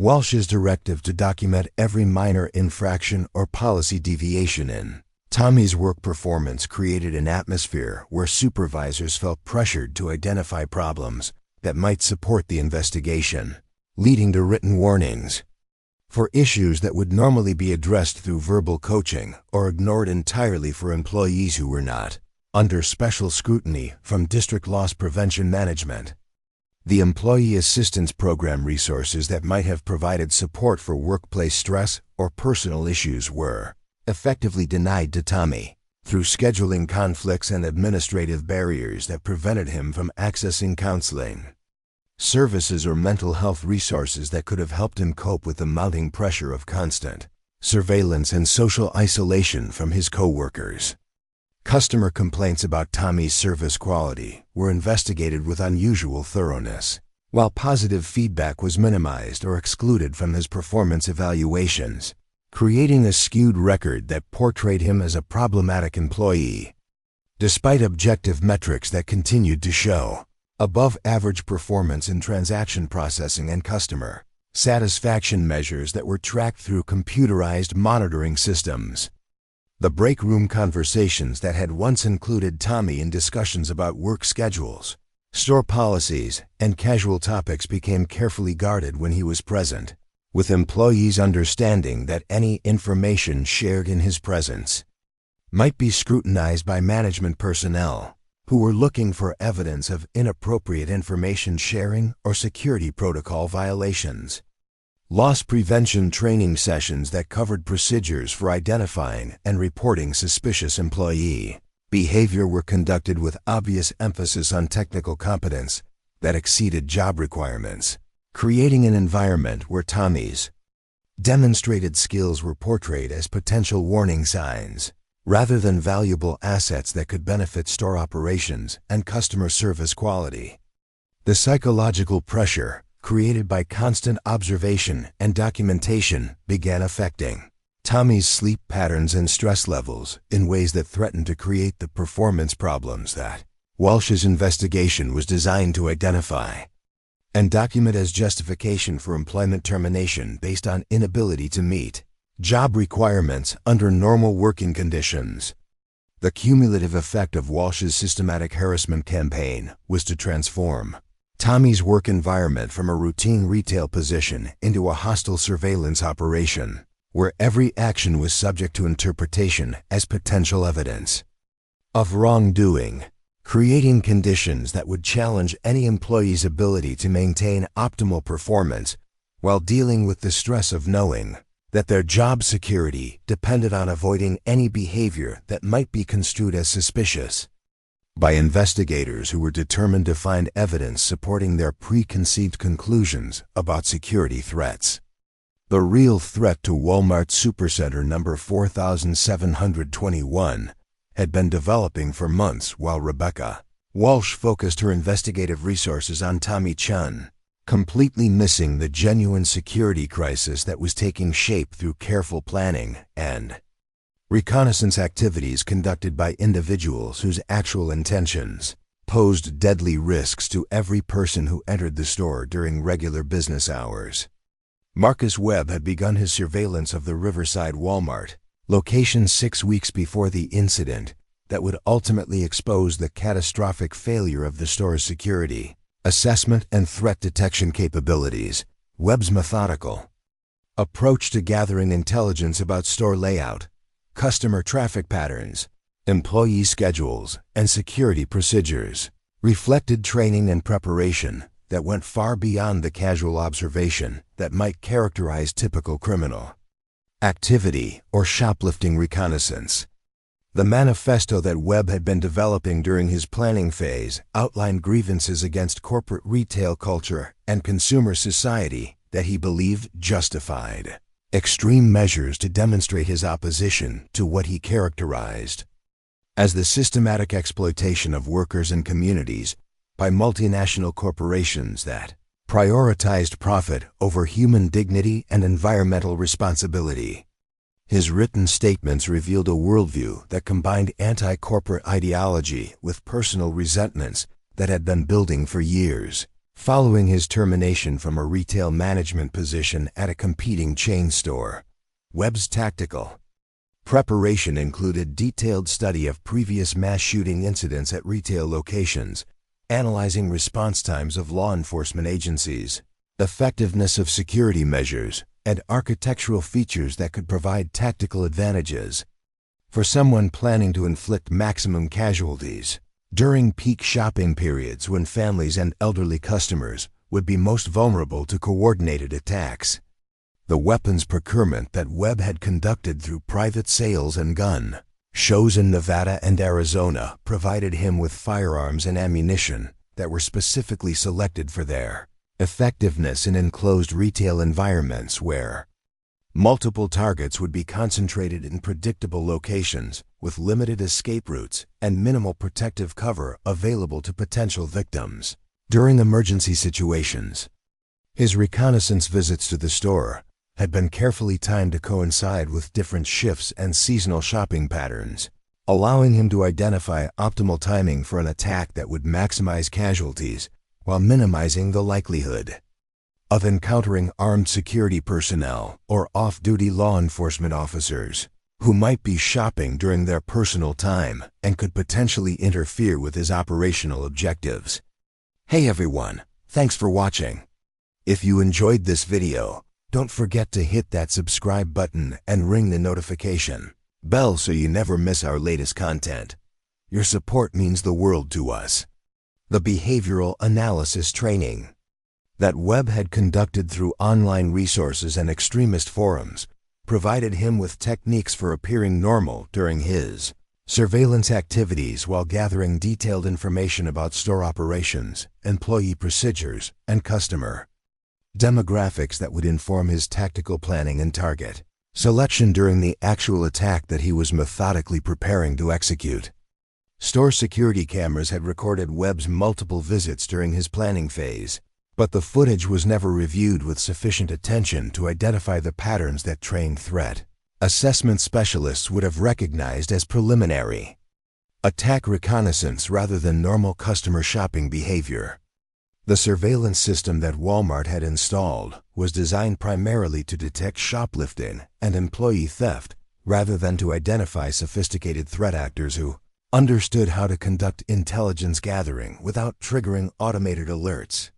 Speaker 1: Walsh's directive to document every minor infraction or policy deviation in Tommy's work performance created an atmosphere where supervisors felt pressured to identify problems that might support the investigation, leading to written warnings for issues that would normally be addressed through verbal coaching or ignored entirely for employees who were not under special scrutiny from district loss prevention management. The Employee Assistance Program resources that might have provided support for workplace stress or personal issues were effectively denied to Tommy through scheduling conflicts and administrative barriers that prevented him from accessing counseling, services, or mental health resources that could have helped him cope with the mounting pressure of constant surveillance and social isolation from his coworkers. Customer complaints about Tommy's service quality were investigated with unusual thoroughness, while positive feedback was minimized or excluded from his performance evaluations, creating a skewed record that portrayed him as a problematic employee. Despite objective metrics that continued to show above-average performance in transaction processing and customer satisfaction measures that were tracked through computerized monitoring systems, the break room conversations that had once included Tommy in discussions about work schedules, store policies, and casual topics became carefully guarded when he was present, with employees understanding that any information shared in his presence might be scrutinized by management personnel who were looking for evidence of inappropriate information sharing or security protocol violations. Loss prevention training sessions that covered procedures for identifying and reporting suspicious employee behavior were conducted with obvious emphasis on technical competence that exceeded job requirements, creating an environment where Tommy's demonstrated skills were portrayed as potential warning signs rather than valuable assets that could benefit store operations and customer service quality. The psychological pressure created by constant observation and documentation began affecting Tommy's sleep patterns and stress levels in ways that threatened to create the performance problems that Walsh's investigation was designed to identify and document as justification for employment termination based on inability to meet job requirements under normal working conditions. The cumulative effect of Walsh's systematic harassment campaign was to transform Tommy's work environment from a routine retail position into a hostile surveillance operation, where every action was subject to interpretation as potential evidence of wrongdoing, creating conditions that would challenge any employee's ability to maintain optimal performance while dealing with the stress of knowing that their job security depended on avoiding any behavior that might be construed as suspicious by investigators who were determined to find evidence supporting their preconceived conclusions about security threats. The real threat to Walmart Supercenter number 4721 had been developing for months while Rebecca Walsh focused her investigative resources on Tommy Chen, completely missing the genuine security crisis that was taking shape through careful planning and Reconnaissance activities conducted by individuals whose actual intentions posed deadly risks to every person who entered the store during regular business hours. Marcus Webb had begun his surveillance of the Riverside Walmart location 6 weeks before the incident that would ultimately expose the catastrophic failure of the store's security, assessment, and threat detection capabilities. Webb's methodical approach to gathering intelligence about store layout, customer traffic patterns, employee schedules, and security procedures reflected training and preparation that went far beyond the casual observation that might characterize typical criminal activity or shoplifting reconnaissance. The manifesto that Webb had been developing during his planning phase outlined grievances against corporate retail culture and consumer society that he believed justified extreme measures to demonstrate his opposition to what he characterized as the systematic exploitation of workers and communities by multinational corporations that prioritized profit over human dignity and environmental responsibility. His written statements revealed a worldview that combined anti-corporate ideology with personal resentments that had been building for years, following his termination from a retail management position at a competing chain store. Webb's tactical preparation included detailed study of previous mass shooting incidents at retail locations, analyzing response times of law enforcement agencies, effectiveness of security measures, and architectural features that could provide tactical advantages for someone planning to inflict maximum casualties during peak shopping periods when families and elderly customers would be most vulnerable to coordinated attacks. The weapons procurement that Webb had conducted through private sales and gun shows in Nevada and Arizona provided him with firearms and ammunition that were specifically selected for their effectiveness in enclosed retail environments where multiple targets would be concentrated in predictable locations with limited escape routes and minimal protective cover available to potential victims during emergency situations. His reconnaissance visits to the store had been carefully timed to coincide with different shifts and seasonal shopping patterns, allowing him to identify optimal timing for an attack that would maximize casualties while minimizing the likelihood of encountering armed security personnel or off-duty law enforcement officers who might be shopping during their personal time and could potentially interfere with his operational objectives. Hey everyone, thanks for watching. If you enjoyed this video, don't forget to hit that subscribe button and ring the notification bell so you never miss our latest content. Your support means the world to us. The behavioral analysis training that Webb had conducted through online resources and extremist forums provided him with techniques for appearing normal during his surveillance activities while gathering detailed information about store operations, employee procedures, and customer demographics that would inform his tactical planning and target selection during the actual attack that he was methodically preparing to execute. Store security cameras had recorded Webb's multiple visits during his planning phase, but the footage was never reviewed with sufficient attention to identify the patterns that trained threat assessment specialists would have recognized as preliminary attack reconnaissance rather than normal customer shopping behavior. The surveillance system that Walmart had installed was designed primarily to detect shoplifting and employee theft rather than to identify sophisticated threat actors who understood how to conduct intelligence gathering without triggering automated alerts.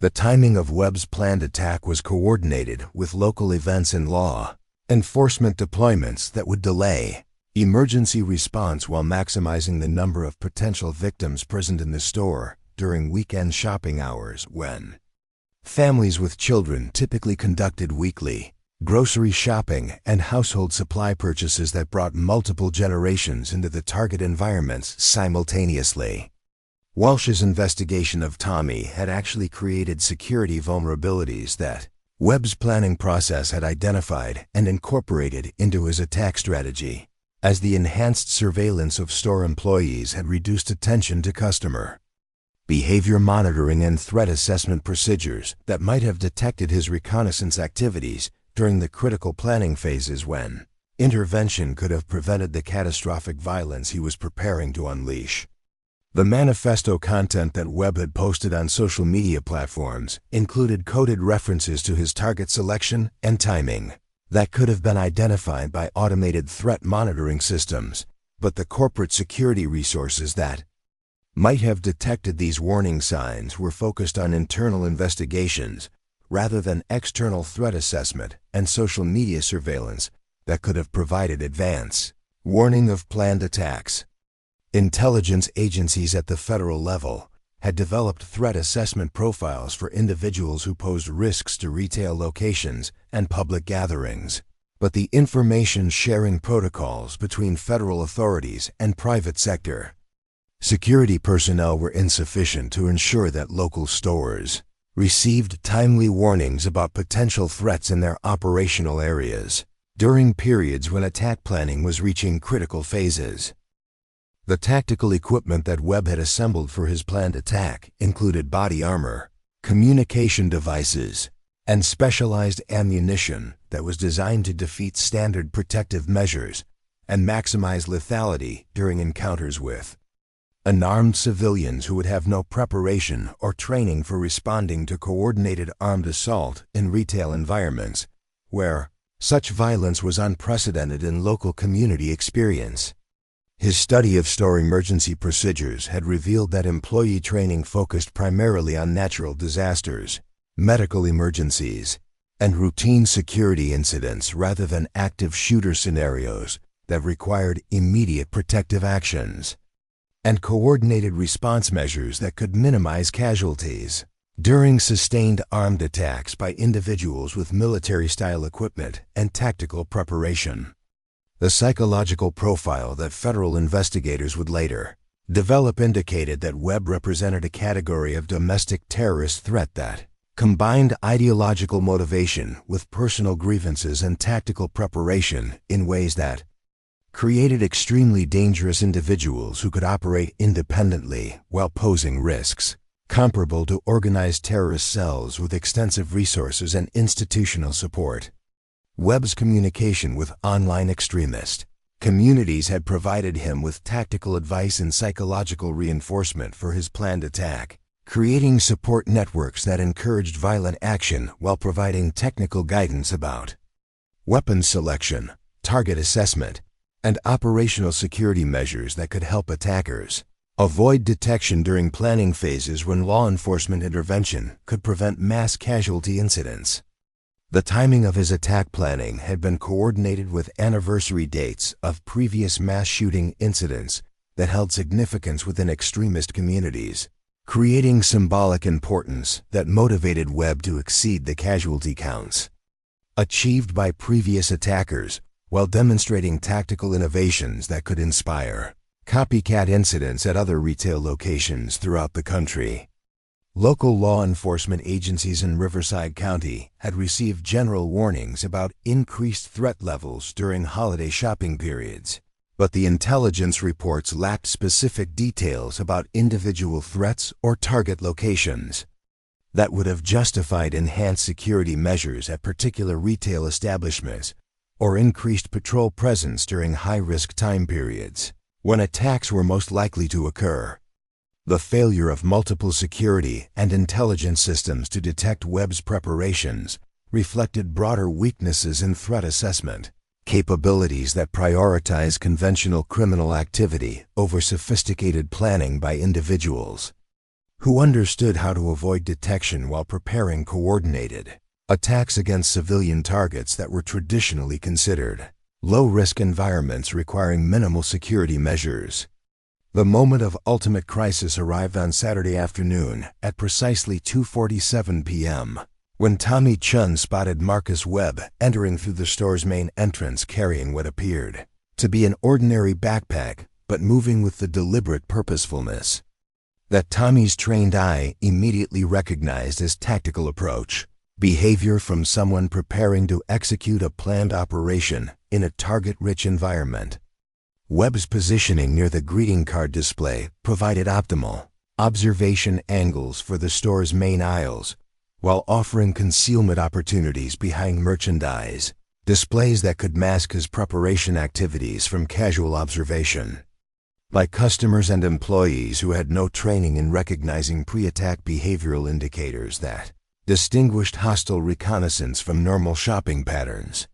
Speaker 1: The timing of Webb's planned attack was coordinated with local events and law enforcement deployments that would delay emergency response while maximizing the number of potential victims present in the store during weekend shopping hours when families with children typically conducted weekly grocery shopping and household supply purchases that brought multiple generations into the target environments simultaneously. Walsh's investigation of Tommy had actually created security vulnerabilities that Webb's planning process had identified and incorporated into his attack strategy, as the enhanced surveillance of store employees had reduced attention to customer behavior monitoring and threat assessment procedures that might have detected his reconnaissance activities during the critical planning phases when Intervention could have prevented the catastrophic violence he was preparing to unleash. The manifesto content that Webb had posted on social media platforms included coded references to his target selection and timing that could have been identified by automated threat monitoring systems, but the corporate security resources that might have detected these warning signs were focused on internal investigations rather than external threat assessment and social media surveillance that could have provided advance warning of planned attacks. Intelligence agencies at the federal level had developed threat assessment profiles for individuals who posed risks to retail locations and public gatherings, but the information sharing protocols between federal authorities and private sector security personnel were insufficient to ensure that local stores received timely warnings about potential threats in their operational areas during periods when attack planning was reaching critical phases. The tactical equipment that Webb had assembled for his planned attack included body armor, communication devices, and specialized ammunition that was designed to defeat standard protective measures and maximize lethality during encounters with unarmed civilians who would have no preparation or training for responding to coordinated armed assault in retail environments, where such violence was unprecedented in local community experience. His study of store emergency procedures had revealed that employee training focused primarily on natural disasters, medical emergencies, and routine security incidents rather than active shooter scenarios that required immediate protective actions and coordinated response measures that could minimize casualties. During sustained armed attacks by individuals with military-style equipment and tactical preparation, the psychological profile that federal investigators would later develop indicated that Webb represented a category of domestic terrorist threat that combined ideological motivation with personal grievances and tactical preparation in ways that created extremely dangerous individuals who could operate independently while posing risks comparable to organized terrorist cells with extensive resources and institutional support. Webb's communication with online extremist communities had provided him with tactical advice and psychological reinforcement for his planned attack, creating support networks that encouraged violent action while providing technical guidance about weapons selection, target assessment, and operational security measures that could help attackers avoid detection during planning phases when law enforcement intervention could prevent mass casualty incidents. The timing of his attack planning had been coordinated with anniversary dates of previous mass shooting incidents that held significance within extremist communities, creating symbolic importance that motivated Webb to exceed the casualty counts achieved by previous attackers while demonstrating tactical innovations that could inspire copycat incidents at other retail locations throughout the country. Local law enforcement agencies in Riverside County had received general warnings about increased threat levels during holiday shopping periods, but the intelligence reports lacked specific details about individual threats or target locations that would have justified enhanced security measures at particular retail establishments or increased patrol presence during high-risk time periods when attacks were most likely to occur. The failure of multiple security and intelligence systems to detect Webb's preparations reflected broader weaknesses in threat assessment, capabilities that prioritize conventional criminal activity over sophisticated planning by individuals who understood how to avoid detection while preparing coordinated attacks against civilian targets that were traditionally considered low-risk environments requiring minimal security measures. The moment of ultimate crisis arrived on Saturday afternoon at precisely 2:47 p.m. when Tommy Chen spotted Marcus Webb entering through the store's main entrance carrying what appeared to be an ordinary backpack, but moving with the deliberate purposefulness that Tommy's trained eye immediately recognized as tactical approach behavior from someone preparing to execute a planned operation in a target-rich environment. Webb's positioning near the greeting card display provided optimal observation angles for the store's main aisles, while offering concealment opportunities behind merchandise displays that could mask his preparation activities from casual observation by customers and employees who had no training in recognizing pre-attack behavioral indicators that distinguished hostile reconnaissance from normal shopping patterns.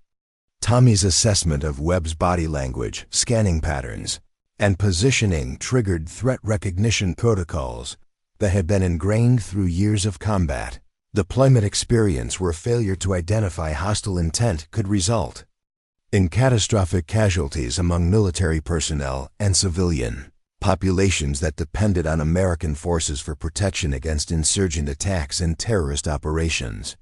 Speaker 1: Tommy's assessment of Webb's body language, scanning patterns, and positioning triggered threat recognition protocols that had been ingrained through years of combat deployment experience where failure to identify hostile intent could result in catastrophic casualties among military personnel and civilian populations that depended on American forces for protection against insurgent attacks and terrorist operations.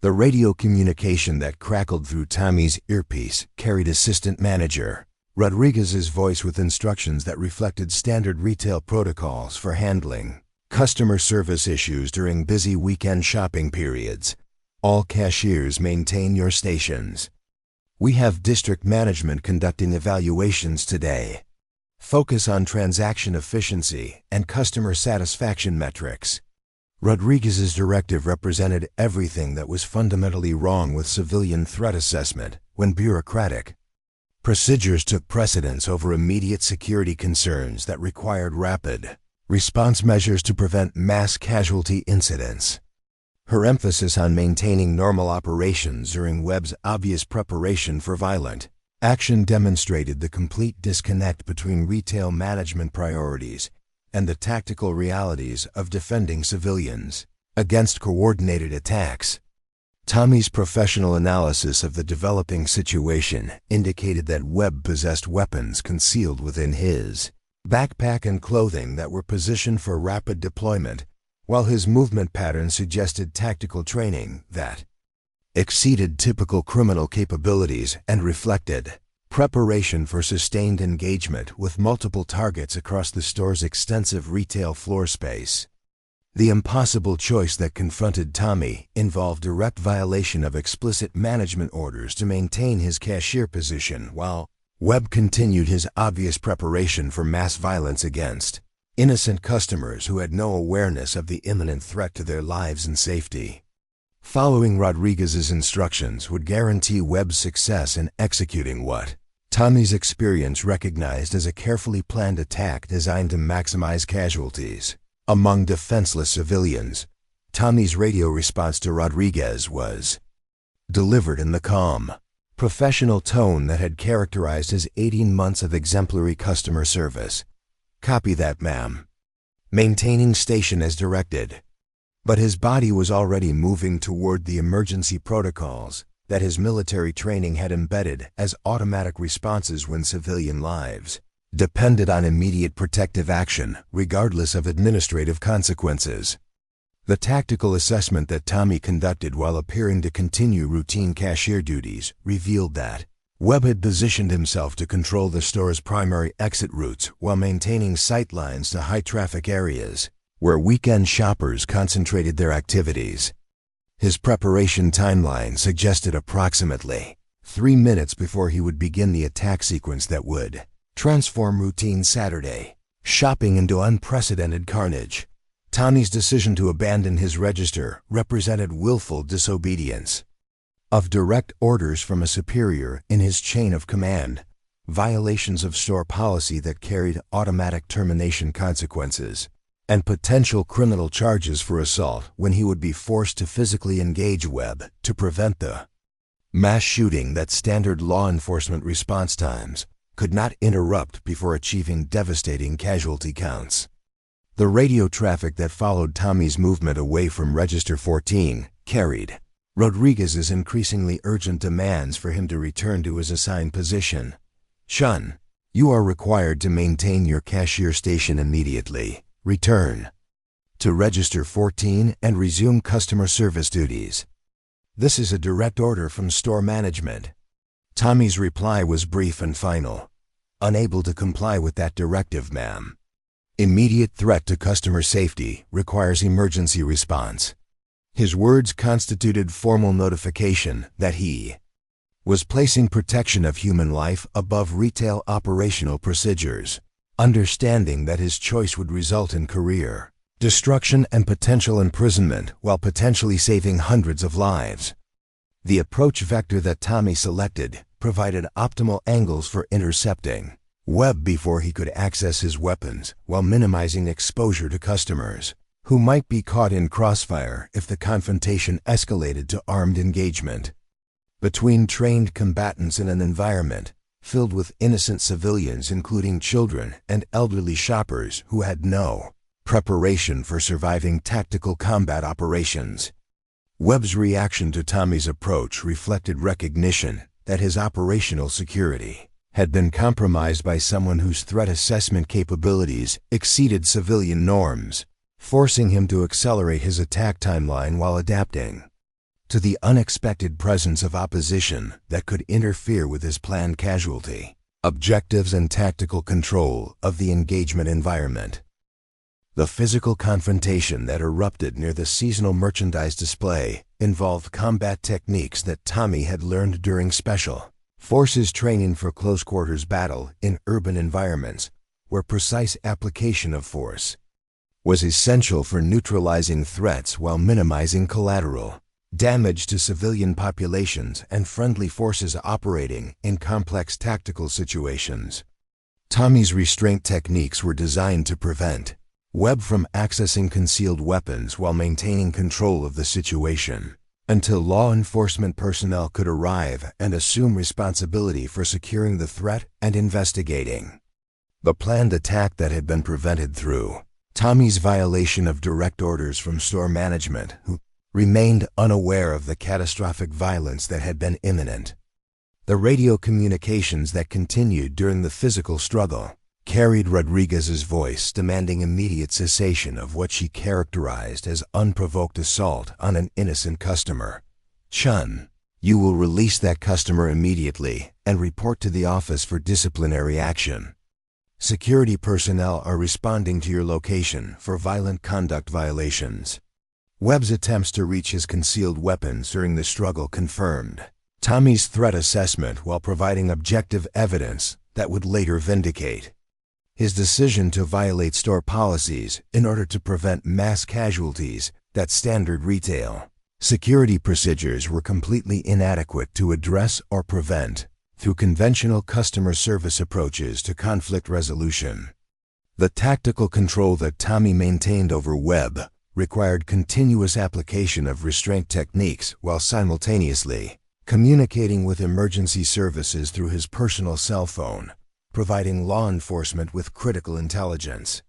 Speaker 1: The radio communication that crackled through Tommy's earpiece carried Assistant Manager Rodriguez's voice with instructions that reflected standard retail protocols for handling customer service issues during busy weekend shopping periods. All cashiers maintain your stations. We have district management conducting evaluations today. Focus on transaction efficiency and customer satisfaction metrics. Rodriguez's directive represented everything that was fundamentally wrong with civilian threat assessment when bureaucratic procedures took precedence over immediate security concerns that required rapid response measures to prevent mass casualty incidents. Her emphasis on maintaining normal operations during Webb's obvious preparation for violent action demonstrated the complete disconnect between retail management priorities and the tactical realities of defending civilians against coordinated attacks. Tommy's professional analysis of the developing situation indicated that Webb possessed weapons concealed within his backpack and clothing that were positioned for rapid deployment, while his movement pattern suggested tactical training that exceeded typical criminal capabilities and reflected preparation for sustained engagement with multiple targets across the store's extensive retail floor space. The impossible choice that confronted Tommy involved direct violation of explicit management orders to maintain his cashier position while Webb continued his obvious preparation for mass violence against innocent customers who had no awareness of the imminent threat to their lives and safety. Following Rodriguez's instructions would guarantee Webb's success in executing what Tommy's experience recognized as a carefully planned attack designed to maximize casualties among defenseless civilians. Tommy's radio response to Rodriguez was delivered in the calm, professional tone that had characterized his 18 months of exemplary customer service. "Copy that, ma'am." Maintaining station as directed. But his body was already moving toward the emergency protocols that his military training had embedded as automatic responses when civilian lives depended on immediate protective action, regardless of administrative consequences. The tactical assessment that Tommy conducted while appearing to continue routine cashier duties revealed that Webb had positioned himself to control the store's primary exit routes while maintaining sight lines to high-traffic areas where weekend shoppers concentrated their activities. His preparation timeline suggested approximately 3 minutes before he would begin the attack sequence that would transform routine Saturday shopping into unprecedented carnage. Tommy's decision to abandon his register represented willful disobedience of direct orders from a superior in his chain of command, violations of store policy that carried automatic termination consequences, and potential criminal charges for assault when he would be forced to physically engage Webb to prevent the mass shooting that standard law enforcement response times could not interrupt before achieving devastating casualty counts. The radio traffic that followed Tommy's movement away from Register 14 carried Rodriguez's increasingly urgent demands for him to return to his assigned position. "Chen, you are required to maintain your cashier station immediately. Return to Register 14 and resume customer service duties. This is a direct order from store management." Tommy's reply was brief and final. "Unable to comply with that directive, ma'am. Immediate threat to customer safety requires emergency response." His words constituted formal notification that he was placing protection of human life above retail operational procedures, understanding that his choice would result in career destruction and potential imprisonment while potentially saving hundreds of lives. The approach vector that Tommy selected provided optimal angles for intercepting Webb before he could access his weapons, while minimizing exposure to customers who might be caught in crossfire if the confrontation escalated to armed engagement. Between trained combatants in an environment filled with innocent civilians, including children and elderly shoppers who had no preparation for surviving tactical combat operations, Webb's reaction to Tommy's approach reflected recognition that his operational security had been compromised by someone whose threat assessment capabilities exceeded civilian norms, forcing him to accelerate his attack timeline while adapting to the unexpected presence of opposition that could interfere with his planned casualty, objectives, and tactical control of the engagement environment. The physical confrontation that erupted near the seasonal merchandise display involved combat techniques that Tommy had learned during Special Forces training for close-quarters battle in urban environments, where precise application of force was essential for neutralizing threats while minimizing collateral damage to civilian populations and friendly forces operating in complex tactical situations. Tommy's restraint techniques were designed to prevent Webb from accessing concealed weapons while maintaining control of the situation until law enforcement personnel could arrive and assume responsibility for securing the threat and investigating the planned attack that had been prevented through Tommy's violation of direct orders from store management, who remained unaware of the catastrophic violence that had been imminent. The radio communications that continued during the physical struggle carried Rodriguez's voice demanding immediate cessation of what she characterized as unprovoked assault on an innocent customer. "Chen, you will release that customer immediately and report to the office for disciplinary action. Security personnel are responding to your location for violent conduct violations." Webb's attempts to reach his concealed weapons during the struggle confirmed Tommy's threat assessment while providing objective evidence that would later vindicate his decision to violate store policies in order to prevent mass casualties that standard retail security procedures were completely inadequate to address or prevent through conventional customer service approaches to conflict resolution. The tactical control that Tommy maintained over Webb required continuous application of restraint techniques while simultaneously communicating with emergency services through his personal cell phone, providing law enforcement with critical intelligence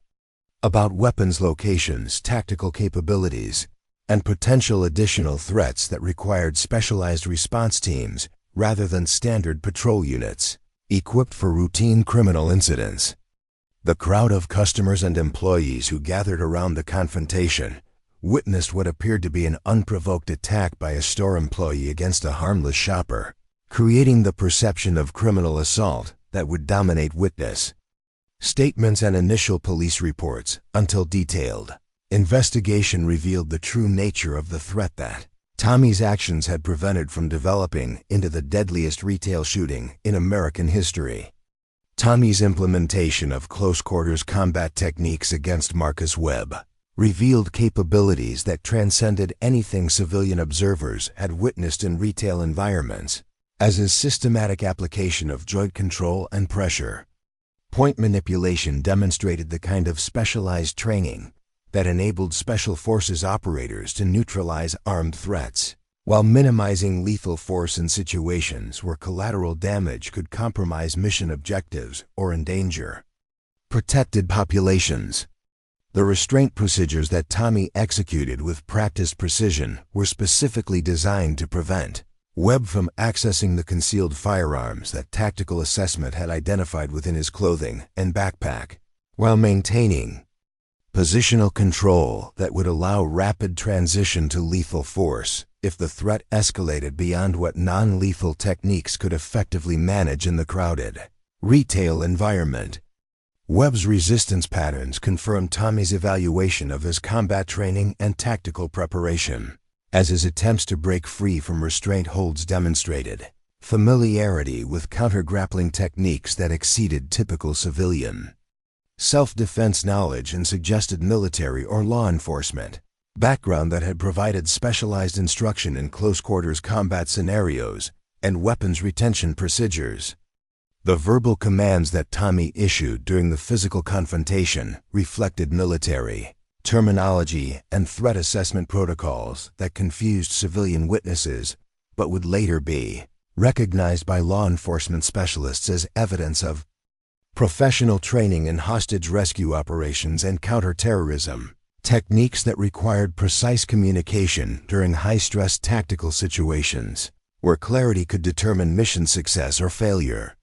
Speaker 1: about weapons locations, tactical capabilities, and potential additional threats that required specialized response teams rather than standard patrol units equipped for routine criminal incidents. The crowd of customers and employees who gathered around the confrontation witnessed what appeared to be an unprovoked attack by a store employee against a harmless shopper, creating the perception of criminal assault that would dominate witness statements and initial police reports until detailed investigation revealed the true nature of the threat that Tommy's actions had prevented from developing into the deadliest retail shooting in American history. Tommy's implementation of close-quarters combat techniques against Marcus Webb revealed capabilities that transcended anything civilian observers had witnessed in retail environments, as his systematic application of joint control and pressure point manipulation demonstrated the kind of specialized training that enabled Special Forces operators to neutralize armed threats, while minimizing lethal force in situations where collateral damage could compromise mission objectives or endanger protected populations. The restraint procedures that Tommy executed with practiced precision were specifically designed to prevent Webb from accessing the concealed firearms that tactical assessment had identified within his clothing and backpack, while maintaining positional control that would allow rapid transition to lethal force if the threat escalated beyond what non-lethal techniques could effectively manage in the crowded retail environment. Webb's resistance patterns confirmed Tommy's evaluation of his combat training and tactical preparation, as his attempts to break free from restraint holds demonstrated familiarity with counter-grappling techniques that exceeded typical civilian self-defense knowledge and suggested military or law enforcement background that had provided specialized instruction in close-quarters combat scenarios and weapons retention procedures. The verbal commands that Tommy issued during the physical confrontation reflected military terminology and threat assessment protocols that confused civilian witnesses, but would later be recognized by law enforcement specialists as evidence of professional training in hostage rescue operations and counterterrorism, techniques that required precise communication during high-stress tactical situations, where clarity could determine mission success or failure.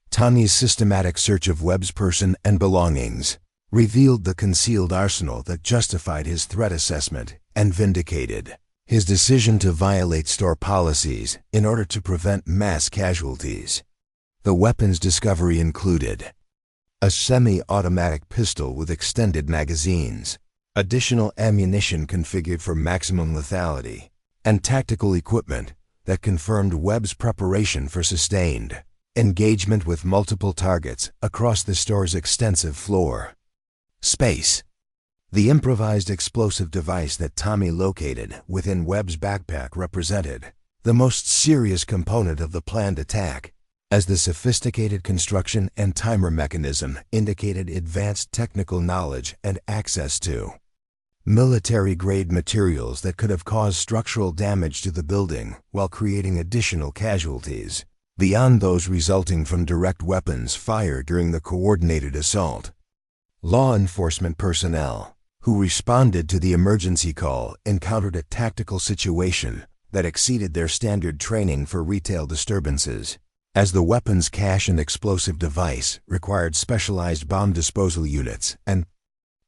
Speaker 1: Tommy's systematic search of Webb's person and belongings revealed the concealed arsenal that justified his threat assessment and vindicated his decision to violate store policies in order to prevent mass casualties. The weapons discovery included a semi-automatic pistol with extended magazines, additional ammunition configured for maximum lethality, and tactical equipment that confirmed Webb's preparation for sustained engagement with multiple targets across the store's extensive floor space. The improvised explosive device that Tommy located within Webb's backpack represented the most serious component of the planned attack, as the sophisticated construction and timer mechanism indicated advanced technical knowledge and access to military-grade materials that could have caused structural damage to the building while creating additional casualties, beyond those resulting from direct weapons fire during the coordinated assault. Law enforcement personnel who responded to the emergency call encountered a tactical situation that exceeded their standard training for retail disturbances, as the weapons cache and explosive device required specialized bomb disposal units and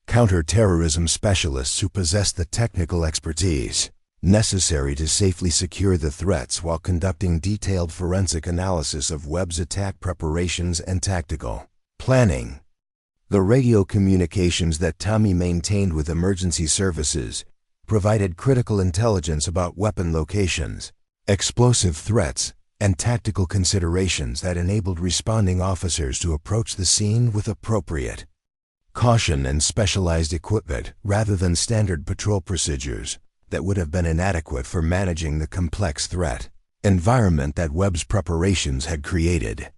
Speaker 1: counter-terrorism specialists who possessed the technical expertise necessary to safely secure the threats while conducting detailed forensic analysis of Webb's attack preparations and tactical planning. The radio communications that Tommy maintained with emergency services provided critical intelligence about weapon locations, explosive threats, and tactical considerations that enabled responding officers to approach the scene with appropriate caution and specialized equipment rather than standard patrol procedures that would have been inadequate for managing the complex threat environment that Webb's preparations had created.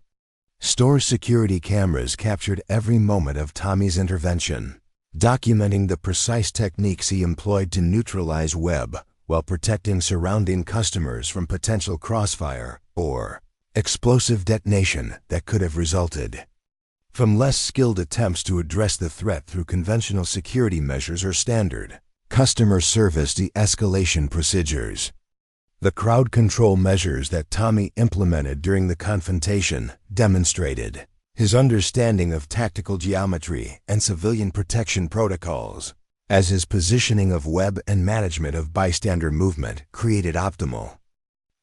Speaker 1: Store security cameras captured every moment of Tommy's intervention, documenting the precise techniques he employed to neutralize Webb while protecting surrounding customers from potential crossfire or explosive detonation that could have resulted from less skilled attempts to address the threat through conventional security measures or standard customer service de-escalation procedures. The crowd control measures that Tommy implemented during the confrontation demonstrated his understanding of tactical geometry and civilian protection protocols, as his positioning of Webb and management of bystander movement created optimal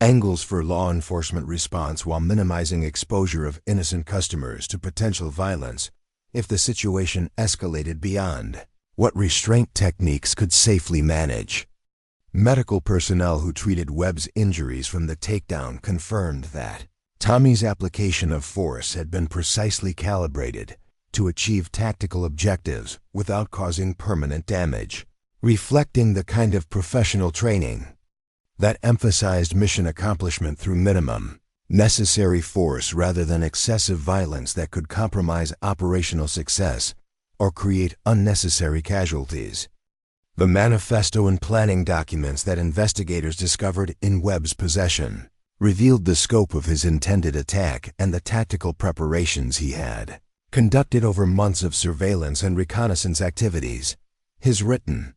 Speaker 1: angles for law enforcement response while minimizing exposure of innocent customers to potential violence if the situation escalated beyond what restraint techniques could safely manage. Medical personnel who treated Webb's injuries from the takedown confirmed that Tommy's application of force had been precisely calibrated to achieve tactical objectives without causing permanent damage, reflecting the kind of professional training that emphasized mission accomplishment through minimum necessary force rather than excessive violence that could compromise operational success or create unnecessary casualties. The manifesto and planning documents that investigators discovered in Webb's possession revealed the scope of his intended attack and the tactical preparations he had conducted over months of surveillance and reconnaissance activities. His written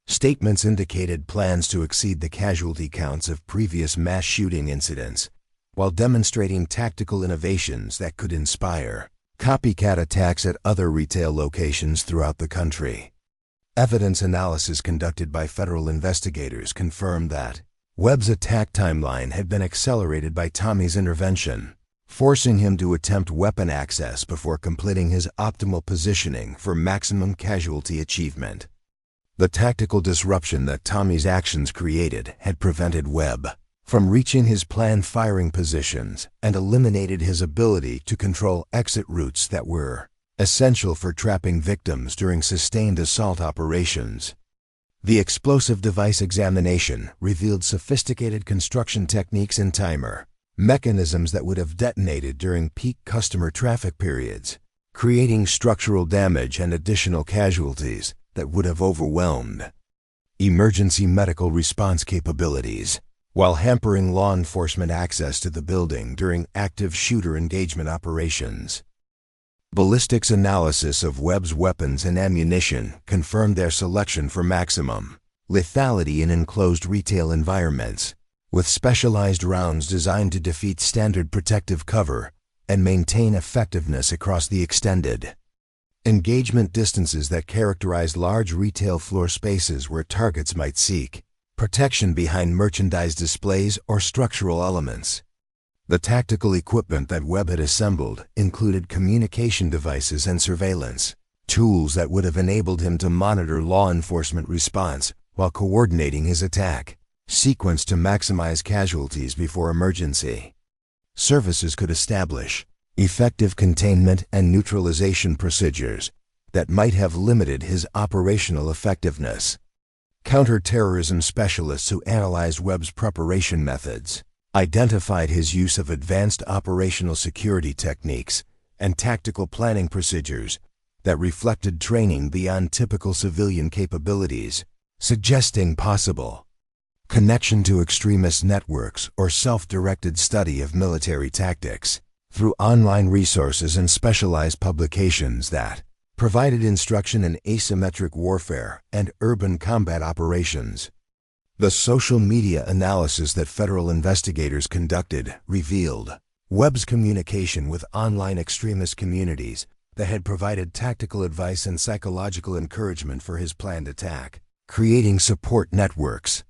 Speaker 1: statements indicated plans to exceed the casualty counts of previous mass shooting incidents, while demonstrating tactical innovations that could inspire copycat attacks at other retail locations throughout the country. Evidence analysis conducted by federal investigators confirmed that Webb's attack timeline had been accelerated by Tommy's intervention, forcing him to attempt weapon access before completing his optimal positioning for maximum casualty achievement. The tactical disruption that Tommy's actions created had prevented Webb from reaching his planned firing positions and eliminated his ability to control exit routes that were essential for trapping victims during sustained assault operations. The explosive device examination revealed sophisticated construction techniques and timer mechanisms that would have detonated during peak customer traffic periods, creating structural damage and additional casualties that would have overwhelmed emergency medical response capabilities, while hampering law enforcement access to the building during active shooter engagement operations. Ballistics analysis of Webb's weapons and ammunition confirmed their selection for maximum lethality in enclosed retail environments, with specialized rounds designed to defeat standard protective cover and maintain effectiveness across the extended engagement distances that characterize large retail floor spaces where targets might seek protection behind merchandise displays or structural elements. The tactical equipment that Webb had assembled included communication devices and surveillance tools that would have enabled him to monitor law enforcement response while coordinating his attack sequence to maximize casualties before emergency services could establish effective containment and neutralization procedures that might have limited his operational effectiveness. Counter-terrorism specialists who analyzed Webb's preparation methods identified his use of advanced operational security techniques and tactical planning procedures that reflected training beyond typical civilian capabilities, suggesting possible connection to extremist networks or self-directed study of military tactics through online resources and specialized publications that provided instruction in asymmetric warfare and urban combat operations. The social media analysis that federal investigators conducted revealed Webb's communication with online extremist communities that had provided tactical advice and psychological encouragement for his planned attack, creating support networks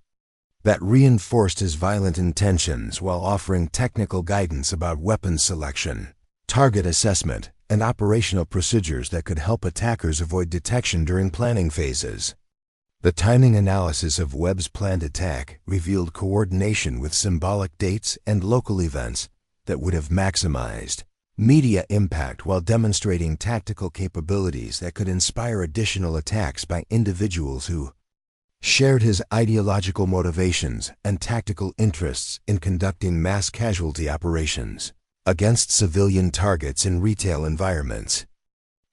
Speaker 1: that reinforced his violent intentions while offering technical guidance about weapons selection, target assessment, and operational procedures that could help attackers avoid detection during planning phases. The timing analysis of Webb's planned attack revealed coordination with symbolic dates and local events that would have maximized media impact while demonstrating tactical capabilities that could inspire additional attacks by individuals who shared his ideological motivations and tactical interests in conducting mass casualty operations against civilian targets in retail environments.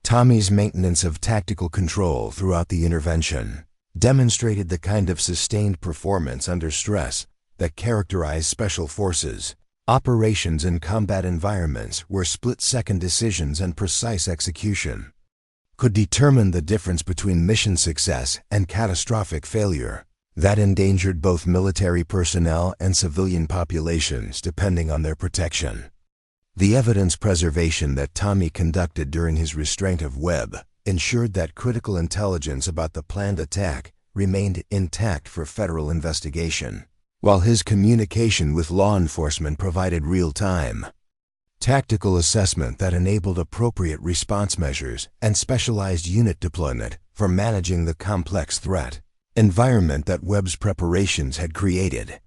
Speaker 1: Tommy's maintenance of tactical control throughout the intervention demonstrated the kind of sustained performance under stress that characterized special forces operations in combat environments where split-second decisions and precise execution could determine the difference between mission success and catastrophic failure that endangered both military personnel and civilian populations depending on their protection. The evidence preservation that Tommy conducted during his restraint of Webb ensured that critical intelligence about the planned attack remained intact for federal investigation, while his communication with law enforcement provided real-time tactical assessment that enabled appropriate response measures and specialized unit deployment for managing the complex threat environment that Webb's preparations had created.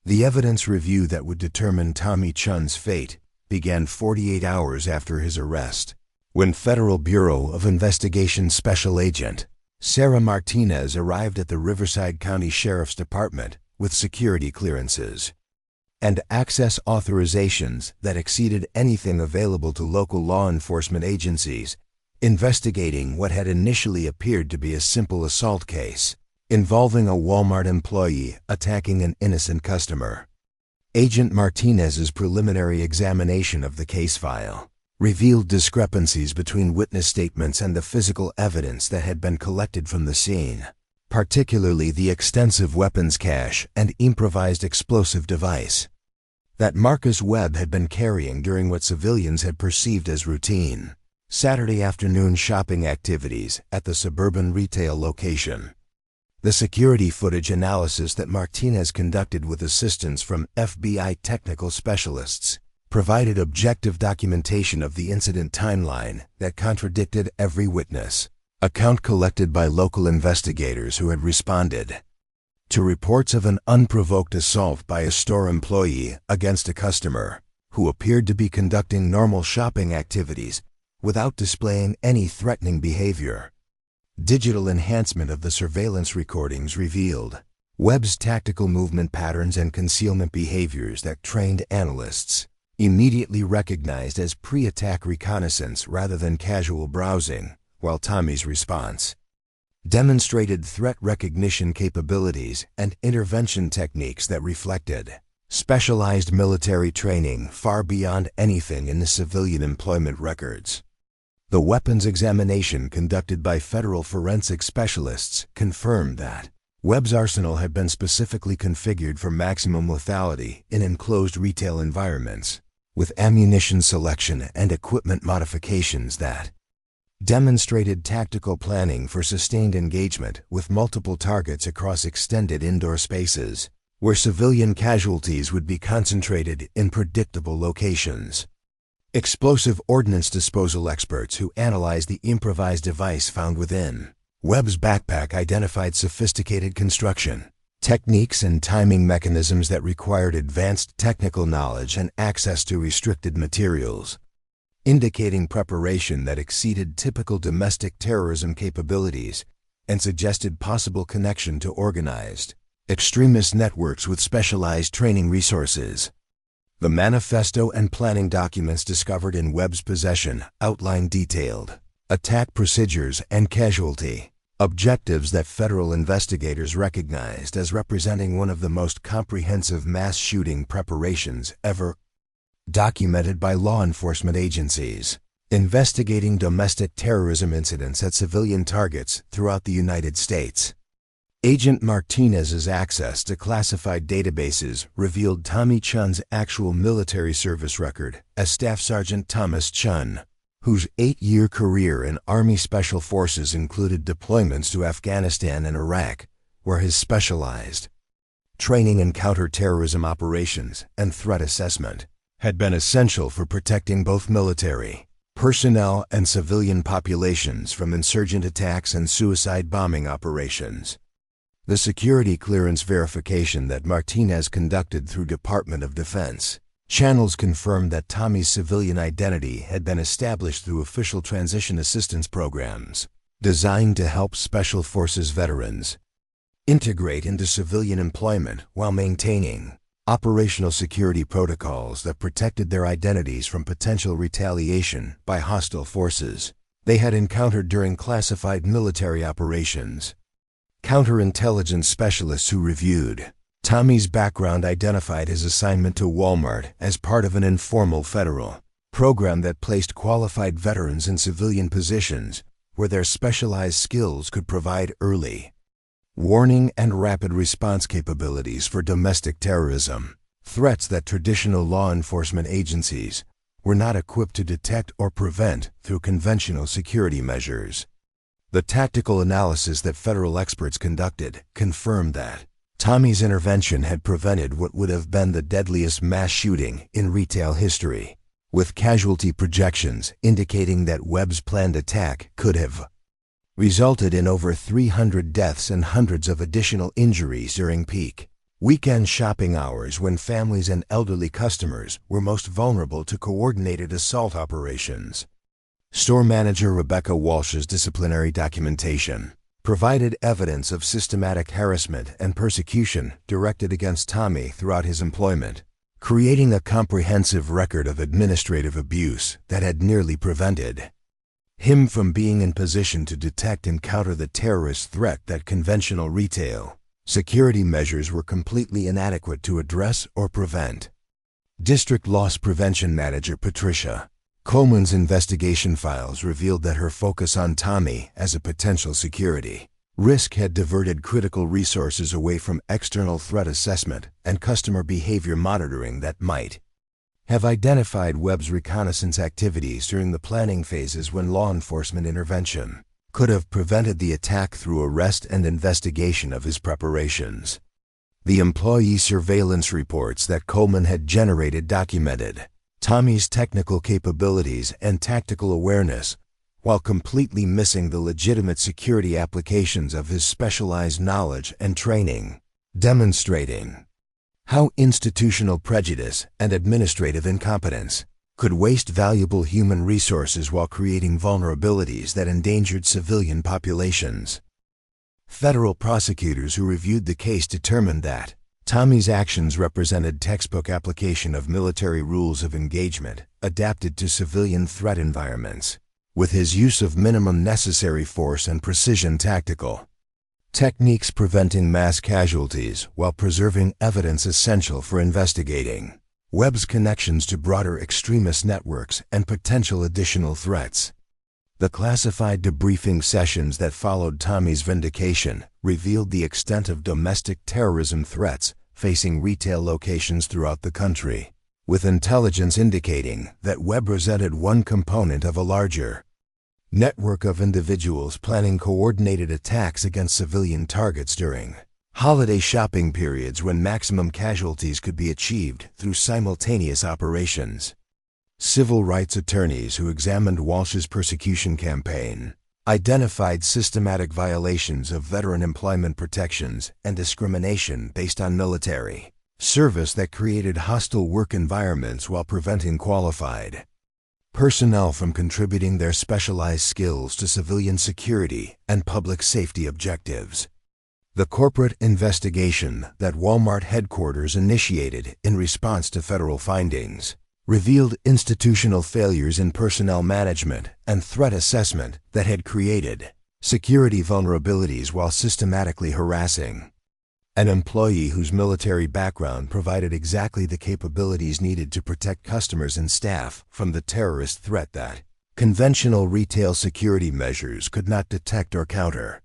Speaker 1: The evidence review that would determine Tommy Chen's fate began 48 hours after his arrest, when Federal Bureau of Investigation Special Agent Sarah Martinez arrived at the Riverside County Sheriff's Department with security clearances and access authorizations that exceeded anything available to local law enforcement agencies investigating what had initially appeared to be a simple assault case involving a Walmart employee attacking an innocent customer. Agent Martinez's preliminary examination of the case file revealed discrepancies between witness statements and the physical evidence that had been collected from the scene, particularly the extensive weapons cache and improvised explosive device that Marcus Webb had been carrying during what civilians had perceived as routine Saturday afternoon shopping activities at the suburban retail location. The security footage analysis that Martinez conducted with assistance from FBI technical specialists provided objective documentation of the incident timeline that contradicted every witness account collected by local investigators who had responded to reports of an unprovoked assault by a store employee against a customer who appeared to be conducting normal shopping activities without displaying any threatening behavior. Digital enhancement of the surveillance recordings revealed Webb's tactical movement patterns and concealment behaviors that trained analysts immediately recognized as pre-attack reconnaissance rather than casual browsing, while Tommy's response demonstrated threat recognition capabilities and intervention techniques that reflected specialized military training far beyond anything in the civilian employment records. The weapons examination conducted by federal forensic specialists confirmed that Webb's arsenal had been specifically configured for maximum lethality in enclosed retail environments, with ammunition selection and equipment modifications that demonstrated tactical planning for sustained engagement with multiple targets across extended indoor spaces, where civilian casualties would be concentrated in predictable locations. Explosive ordnance disposal experts who analyzed the improvised device found within Webb's backpack identified sophisticated construction techniques and timing mechanisms that required advanced technical knowledge and access to restricted materials, indicating preparation that exceeded typical domestic terrorism capabilities and suggested possible connection to organized extremist networks with specialized training resources. The manifesto and planning documents discovered in Webb's possession outline detailed attack procedures and casualty objectives that federal investigators recognized as representing one of the most comprehensive mass shooting preparations ever documented by law enforcement agencies investigating domestic terrorism incidents at civilian targets throughout the United States. Agent Martinez's access to classified databases revealed Tommy Chen's actual military service record as Staff Sergeant Thomas Chen, whose 8-year career in Army Special Forces included deployments to Afghanistan and Iraq, where his specialized training in counterterrorism operations and threat assessment had been essential for protecting both military personnel and civilian populations from insurgent attacks and suicide bombing operations. The security clearance verification that Martinez conducted through Department of Defense channels confirmed that Tommy's civilian identity had been established through official transition assistance programs designed to help Special Forces veterans integrate into civilian employment while maintaining operational security protocols that protected their identities from potential retaliation by hostile forces they had encountered during classified military operations. Counterintelligence specialists who reviewed Tommy's background identified his assignment to Walmart as part of an informal federal program that placed qualified veterans in civilian positions where their specialized skills could provide early warning and rapid response capabilities for domestic terrorism, threats that traditional law enforcement agencies were not equipped to detect or prevent through conventional security measures. The tactical analysis that federal experts conducted confirmed that Tommy's intervention had prevented what would have been the deadliest mass shooting in retail history, with casualty projections indicating that Webb's planned attack could have resulted in over 300 deaths and hundreds of additional injuries during peak weekend shopping hours when families and elderly customers were most vulnerable to coordinated assault operations. Store manager Rebecca Walsh's disciplinary documentation provided evidence of systematic harassment and persecution directed against Tommy throughout his employment, creating a comprehensive record of administrative abuse that had nearly prevented him from being in position to detect and counter the terrorist threat that conventional retail security measures were completely inadequate to address or prevent. District Loss Prevention Manager Patricia Coleman's investigation files revealed that her focus on Tommy as a potential security risk had diverted critical resources away from external threat assessment and customer behavior monitoring that might have identified Webb's reconnaissance activities during the planning phases when law enforcement intervention could have prevented the attack through arrest and investigation of his preparations. The employee surveillance reports that Coleman had generated documented Tommy's technical capabilities and tactical awareness, while completely missing the legitimate security applications of his specialized knowledge and training, demonstrating how institutional prejudice and administrative incompetence could waste valuable human resources while creating vulnerabilities that endangered civilian populations. Federal prosecutors who reviewed the case determined that Tommy's actions represented textbook application of military rules of engagement adapted to civilian threat environments, with his use of minimum necessary force and precision tactical techniques preventing mass casualties while preserving evidence essential for investigating Webb's connections to broader extremist networks and potential additional threats. The classified debriefing sessions that followed Tommy's vindication revealed the extent of domestic terrorism threats facing retail locations throughout the country, with intelligence indicating that Webb presented one component of a larger network of individuals planning coordinated attacks against civilian targets during holiday shopping periods when maximum casualties could be achieved through simultaneous operations. Civil rights attorneys who examined Walsh's persecution campaign identified systematic violations of veteran employment protections and discrimination based on military service that created hostile work environments while preventing qualified personnel from contributing their specialized skills to civilian security and public safety objectives. The corporate investigation that Walmart headquarters initiated in response to federal findings revealed institutional failures in personnel management and threat assessment that had created security vulnerabilities while systematically harassing an employee whose military background provided exactly the capabilities needed to protect customers and staff from the terrorist threat that conventional retail security measures could not detect or counter.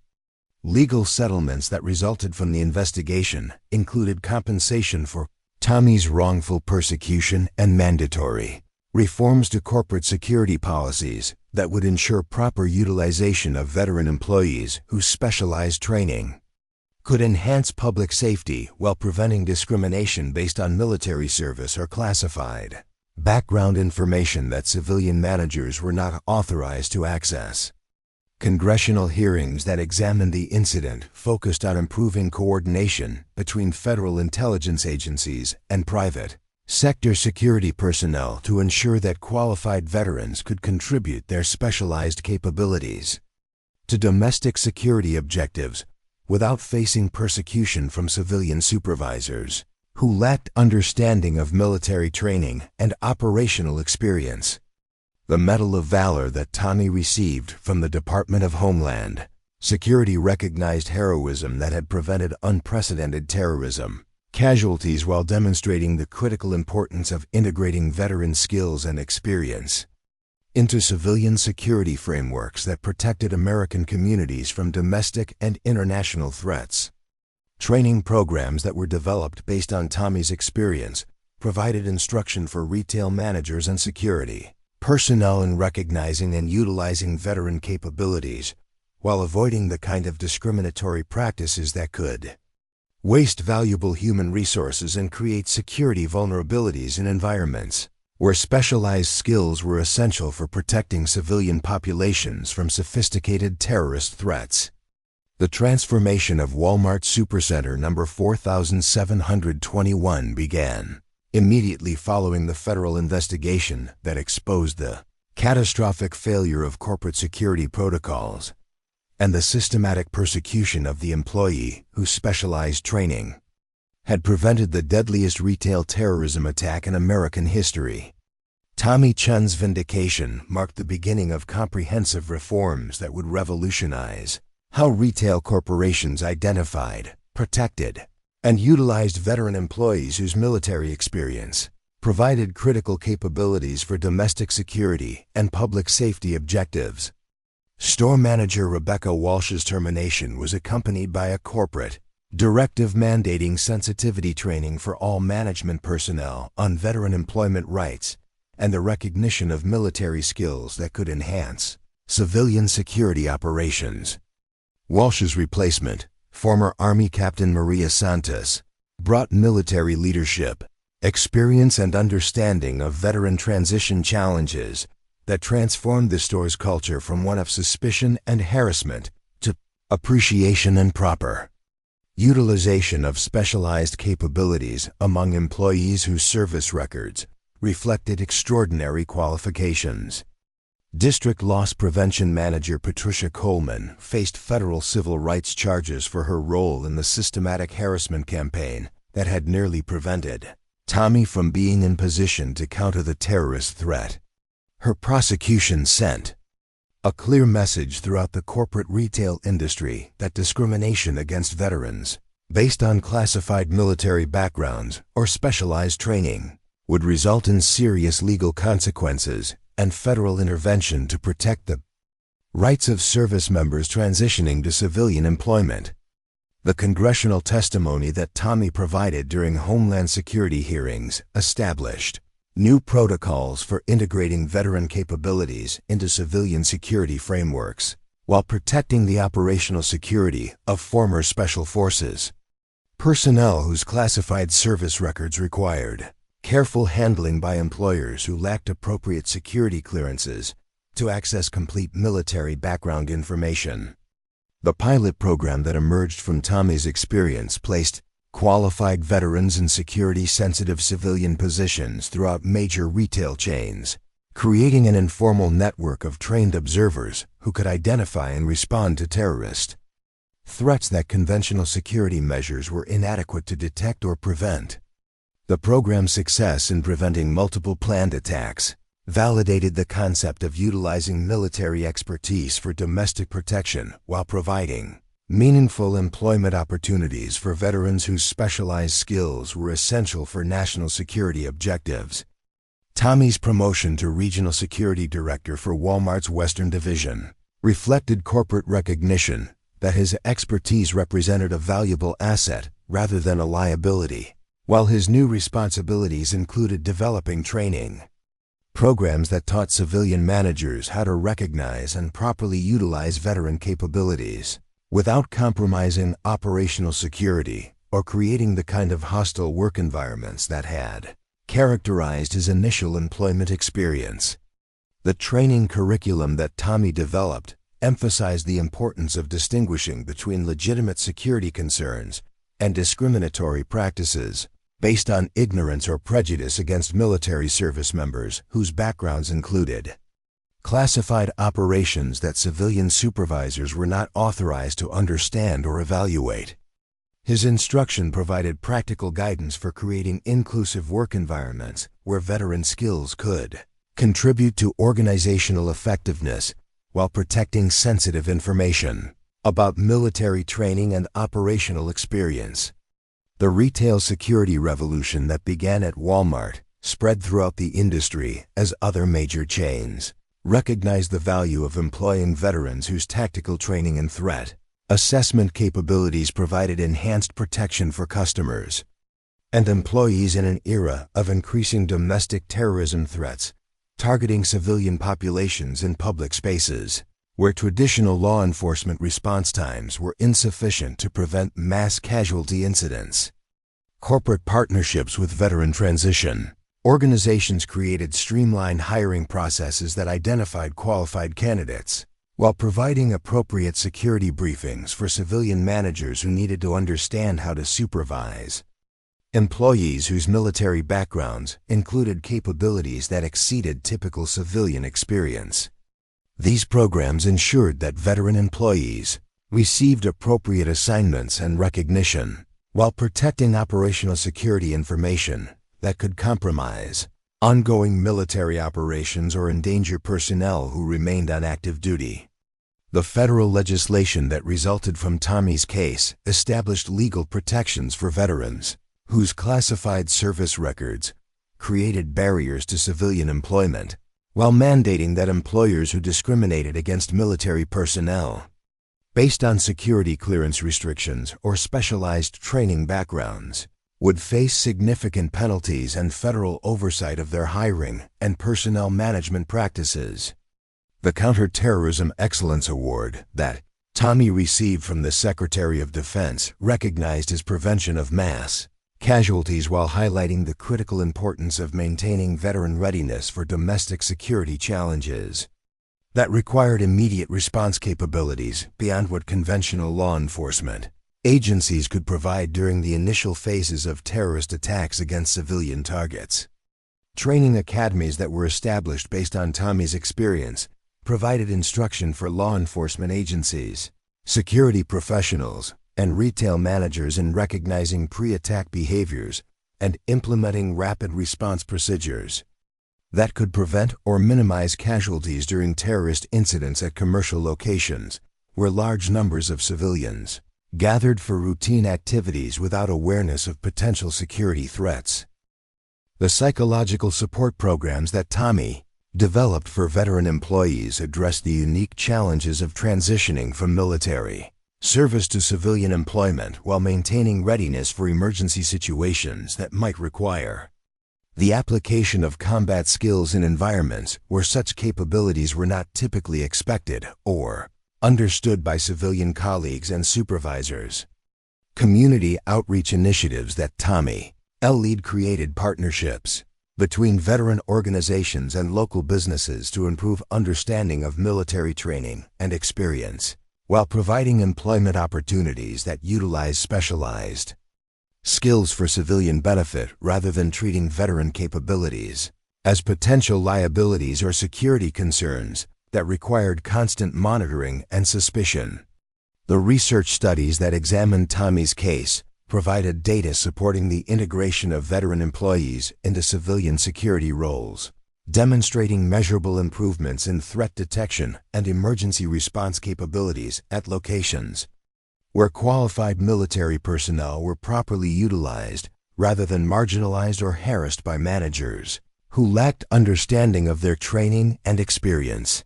Speaker 1: Legal settlements that resulted from the investigation included compensation for Tommy's wrongful persecution and mandatory reforms to corporate security policies that would ensure proper utilization of veteran employees whose specialized training could enhance public safety while preventing discrimination based on military service or classified background information that civilian managers were not authorized to access. Congressional hearings that examined the incident focused on improving coordination between federal intelligence agencies and private sector security personnel to ensure that qualified veterans could contribute their specialized capabilities to domestic security objectives without facing persecution from civilian supervisors who lacked understanding of military training and operational experience. The Medal of Valor that Tommy received from the Department of Homeland Security recognized heroism that had prevented unprecedented terrorism casualties while demonstrating the critical importance of integrating veteran skills and experience into civilian security frameworks that protected American communities from domestic and international threats. Training programs that were developed based on Tommy's experience provided instruction for retail managers and security personnel in recognizing and utilizing veteran capabilities while avoiding the kind of discriminatory practices that could waste valuable human resources and create security vulnerabilities in environments where specialized skills were essential for protecting civilian populations from sophisticated terrorist threats. The transformation of Walmart Supercenter No. 4721 began immediately following the federal investigation that exposed the catastrophic failure of corporate security protocols and the systematic persecution of the employee whose specialized training had prevented the deadliest retail terrorism attack in American history. Tommy Chen's vindication marked the beginning of comprehensive reforms that would revolutionize how retail corporations identified, protected, and utilized veteran employees whose military experience provided critical capabilities for domestic security and public safety objectives. Store manager Rebecca Walsh's termination was accompanied by a corporate directive mandating sensitivity training for all management personnel on veteran employment rights and the recognition of military skills that could enhance civilian security operations. Walsh's replacement, former Army Captain Maria Santos, brought military leadership, experience and understanding of veteran transition challenges that transformed the store's culture from one of suspicion and harassment to appreciation and proper utilization of specialized capabilities among employees whose service records reflected extraordinary qualifications. District Loss Prevention Manager Patricia Coleman faced federal civil rights charges for her role in the systematic harassment campaign that had nearly prevented Tommy from being in position to counter the terrorist threat. Her prosecution sent a clear message throughout the corporate retail industry that discrimination against veterans, based on classified military backgrounds or specialized training, would result in serious legal consequences and federal intervention to protect the rights of service members transitioning to civilian employment. The congressional testimony that Tommy provided during Homeland Security hearings established new protocols for integrating veteran capabilities into civilian security frameworks, while protecting the operational security of former special forces personnel whose classified service records required careful handling by employers who lacked appropriate security clearances to access complete military background information. The pilot program that emerged from Tommy's experience placed qualified veterans in security-sensitive civilian positions throughout major retail chains, creating an informal network of trained observers who could identify and respond to terrorist threats that conventional security measures were inadequate to detect or prevent. The program's success in preventing multiple planned attacks validated the concept of utilizing military expertise for domestic protection while providing meaningful employment opportunities for veterans whose specialized skills were essential for national security objectives. Tommy's promotion to Regional Security Director for Walmart's Western Division reflected corporate recognition that his expertise represented a valuable asset rather than a liability, while his new responsibilities included developing training programs that taught civilian managers how to recognize and properly utilize veteran capabilities without compromising operational security or creating the kind of hostile work environments that had characterized his initial employment experience. The training curriculum that Tommy developed emphasized the importance of distinguishing between legitimate security concerns and discriminatory practices based on ignorance or prejudice against military service members whose backgrounds included classified operations that civilian supervisors were not authorized to understand or evaluate. His instruction provided practical guidance for creating inclusive work environments where veteran skills could contribute to organizational effectiveness while protecting sensitive information about military training and operational experience. The retail security revolution that began at Walmart spread throughout the industry as other major chains recognized the value of employing veterans whose tactical training and threat assessment capabilities provided enhanced protection for customers and employees in an era of increasing domestic terrorism threats targeting civilian populations in public spaces, where traditional law enforcement response times were insufficient to prevent mass casualty incidents. Corporate partnerships with veteran transition organizations created streamlined hiring processes that identified qualified candidates, while providing appropriate security briefings for civilian managers who needed to understand how to supervise employees whose military backgrounds included capabilities that exceeded typical civilian experience. These programs ensured that veteran employees received appropriate assignments and recognition, while protecting operational security information that could compromise ongoing military operations or endanger personnel who remained on active duty. The federal legislation that resulted from Tommy's case established legal protections for veterans whose classified service records created barriers to civilian employment, while mandating that employers who discriminated against military personnel based on security clearance restrictions or specialized training backgrounds would face significant penalties and federal oversight of their hiring and personnel management practices. The Counterterrorism Excellence Award that Tommy received from the Secretary of Defense recognized his prevention of mass casualties while highlighting the critical importance of maintaining veteran readiness for domestic security challenges that required immediate response capabilities beyond what conventional law enforcement agencies could provide during the initial phases of terrorist attacks against civilian targets. Training academies that were established based on Tommy's experience provided instruction for law enforcement agencies, security professionals, and retail managers in recognizing pre-attack behaviors and implementing rapid response procedures that could prevent or minimize casualties during terrorist incidents at commercial locations where large numbers of civilians gathered for routine activities without awareness of potential security threats. The psychological support programs that Tommy developed for veteran employees addressed the unique challenges of transitioning from military service to civilian employment while maintaining readiness for emergency situations that might require the application of combat skills in environments where such capabilities were not typically expected or understood by civilian colleagues and supervisors. Community outreach initiatives that Tommy lead created partnerships between veteran organizations and local businesses to improve understanding of military training and experience, while providing employment opportunities that utilize specialized skills for civilian benefit rather than treating veteran capabilities as potential liabilities or security concerns that required constant monitoring and suspicion. The research studies that examined Tommy's case provided data supporting the integration of veteran employees into civilian security roles, demonstrating measurable improvements in threat detection and emergency response capabilities at locations where qualified military personnel were properly utilized rather than marginalized or harassed by managers who lacked understanding of their training and experience.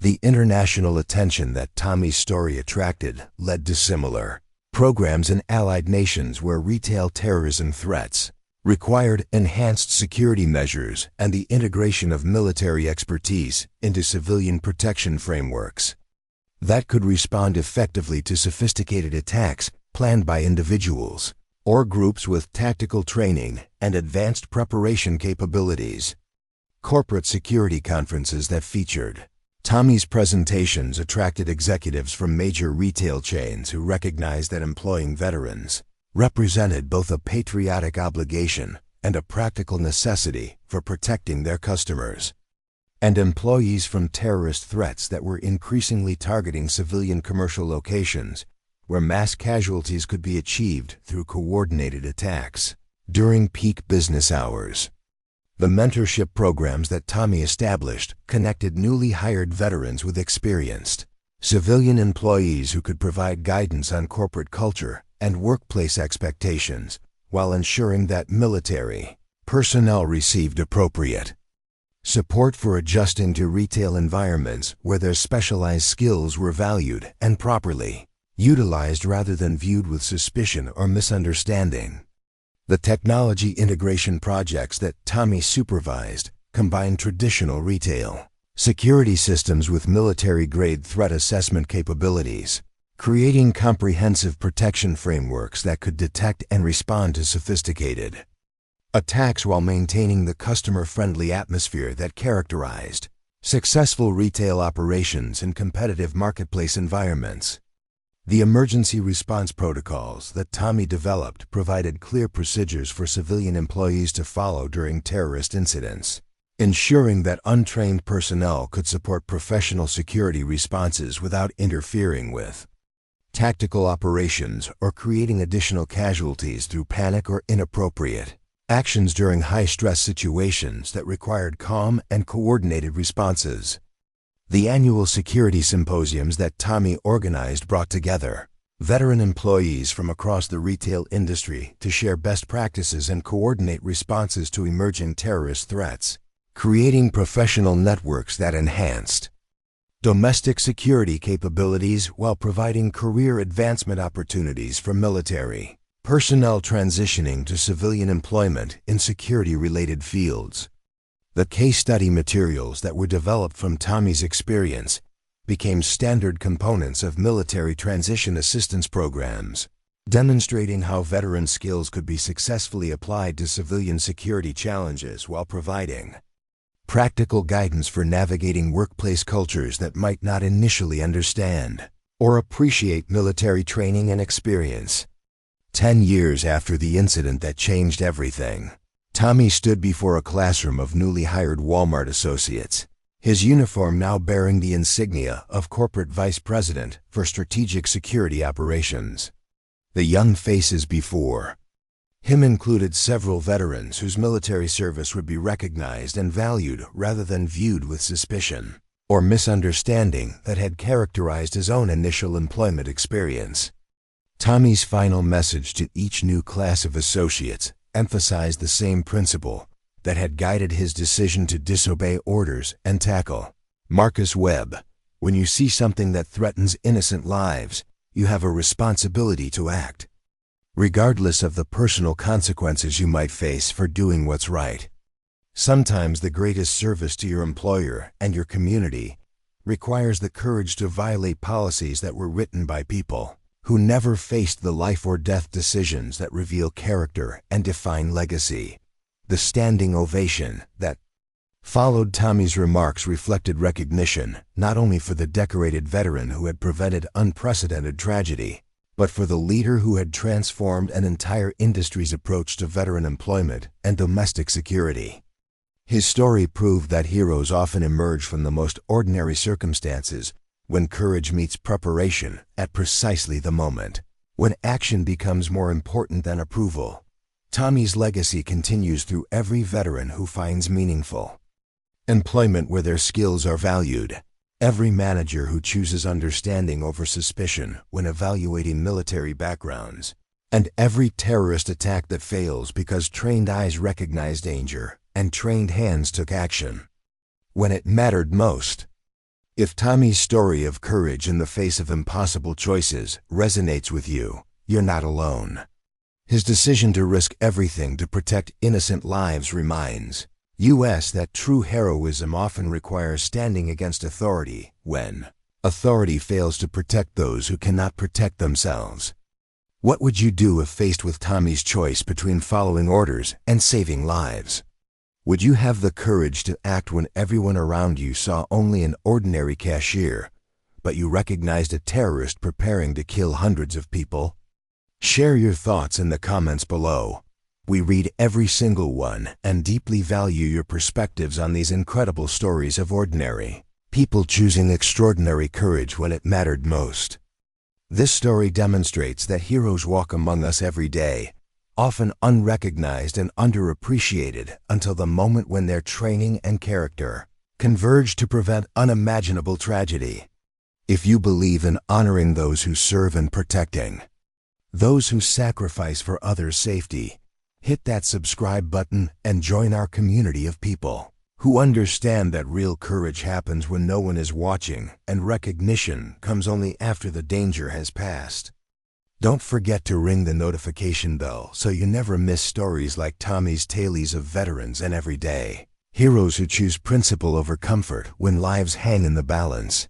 Speaker 1: The international attention that Tommy's story attracted led to similar programs in allied nations where retail terrorism threats required enhanced security measures and the integration of military expertise into civilian protection frameworks that could respond effectively to sophisticated attacks planned by individuals or groups with tactical training and advanced preparation capabilities. Corporate security conferences that featured Tommy's presentations attracted executives from major retail chains who recognized that employing veterans represented both a patriotic obligation and a practical necessity for protecting their customers and employees from terrorist threats that were increasingly targeting civilian commercial locations where mass casualties could be achieved through coordinated attacks during peak business hours. The mentorship programs that Tommy established connected newly hired veterans with experienced civilian employees who could provide guidance on corporate culture and workplace expectations while ensuring that military personnel received appropriate support for adjusting to retail environments where their specialized skills were valued and properly utilized rather than viewed with suspicion or misunderstanding. The technology integration projects that Tommy supervised combined traditional retail security systems with military-grade threat assessment capabilities, creating comprehensive protection frameworks that could detect and respond to sophisticated attacks while maintaining the customer-friendly atmosphere that characterized successful retail operations in competitive marketplace environments. The emergency response protocols that Tommy developed provided clear procedures for civilian employees to follow during terrorist incidents, ensuring that untrained personnel could support professional security responses without interfering with tactical operations or creating additional casualties through panic or inappropriate actions during high-stress situations that required calm and coordinated responses. The annual security symposiums that Tommy organized brought together veteran employees from across the retail industry to share best practices and coordinate responses to emerging terrorist threats, creating professional networks that enhanced domestic security capabilities while providing career advancement opportunities for military personnel transitioning to civilian employment in security-related fields. The case study materials that were developed from Tommy's experience became standard components of military transition assistance programs, demonstrating how veteran skills could be successfully applied to civilian security challenges while providing practical guidance for navigating workplace cultures that might not initially understand or appreciate military training and experience. 10 years after the incident that changed everything, Tommy stood before a classroom of newly hired Walmart associates, his uniform now bearing the insignia of Corporate Vice President for Strategic Security Operations. The young faces before him included several veterans whose military service would be recognized and valued rather than viewed with suspicion or misunderstanding that had characterized his own initial employment experience. Tommy's final message to each new class of associates emphasized the same principle that had guided his decision to disobey orders and tackle. Marcus Webb, when you see something that threatens innocent lives, you have a responsibility to act, regardless of the personal consequences you might face for doing what's right. Sometimes the greatest service to your employer and your community requires the courage to violate policies that were written by people who never faced the life or death decisions that reveal character and define legacy. The standing ovation that followed Tommy's remarks reflected recognition not only for the decorated veteran who had prevented unprecedented tragedy, but for the leader who had transformed an entire industry's approach to veteran employment and domestic security. His story proved that heroes often emerge from the most ordinary circumstances, when courage meets preparation at precisely the moment when action becomes more important than approval. Tommy's legacy continues through every veteran who finds meaningful employment where their skills are valued, every manager who chooses understanding over suspicion when evaluating military backgrounds, and every terrorist attack that fails because trained eyes recognize danger and trained hands took action when it mattered most. If Tommy's story of courage in the face of impossible choices resonates with you, you're not alone. His decision to risk everything to protect innocent lives reminds us that true heroism often requires standing against authority when authority fails to protect those who cannot protect themselves. What would you do if faced with Tommy's choice between following orders and saving lives? Would you have the courage to act when everyone around you saw only an ordinary cashier, but you recognized a terrorist preparing to kill hundreds of people? Share your thoughts in the comments below. We read every single one and deeply value your perspectives on these incredible stories of ordinary people choosing extraordinary courage when it mattered most. This story demonstrates that heroes walk among us every day, often unrecognized and underappreciated until the moment when their training and character converge to prevent unimaginable tragedy. If you believe in honoring those who serve and protecting those who sacrifice for others' safety, hit that subscribe button and join our community of people who understand that real courage happens when no one is watching and recognition comes only after the danger has passed. Don't forget to ring the notification bell so you never miss stories like Tommy's tales of veterans and everyday heroes who choose principle over comfort when lives hang in the balance.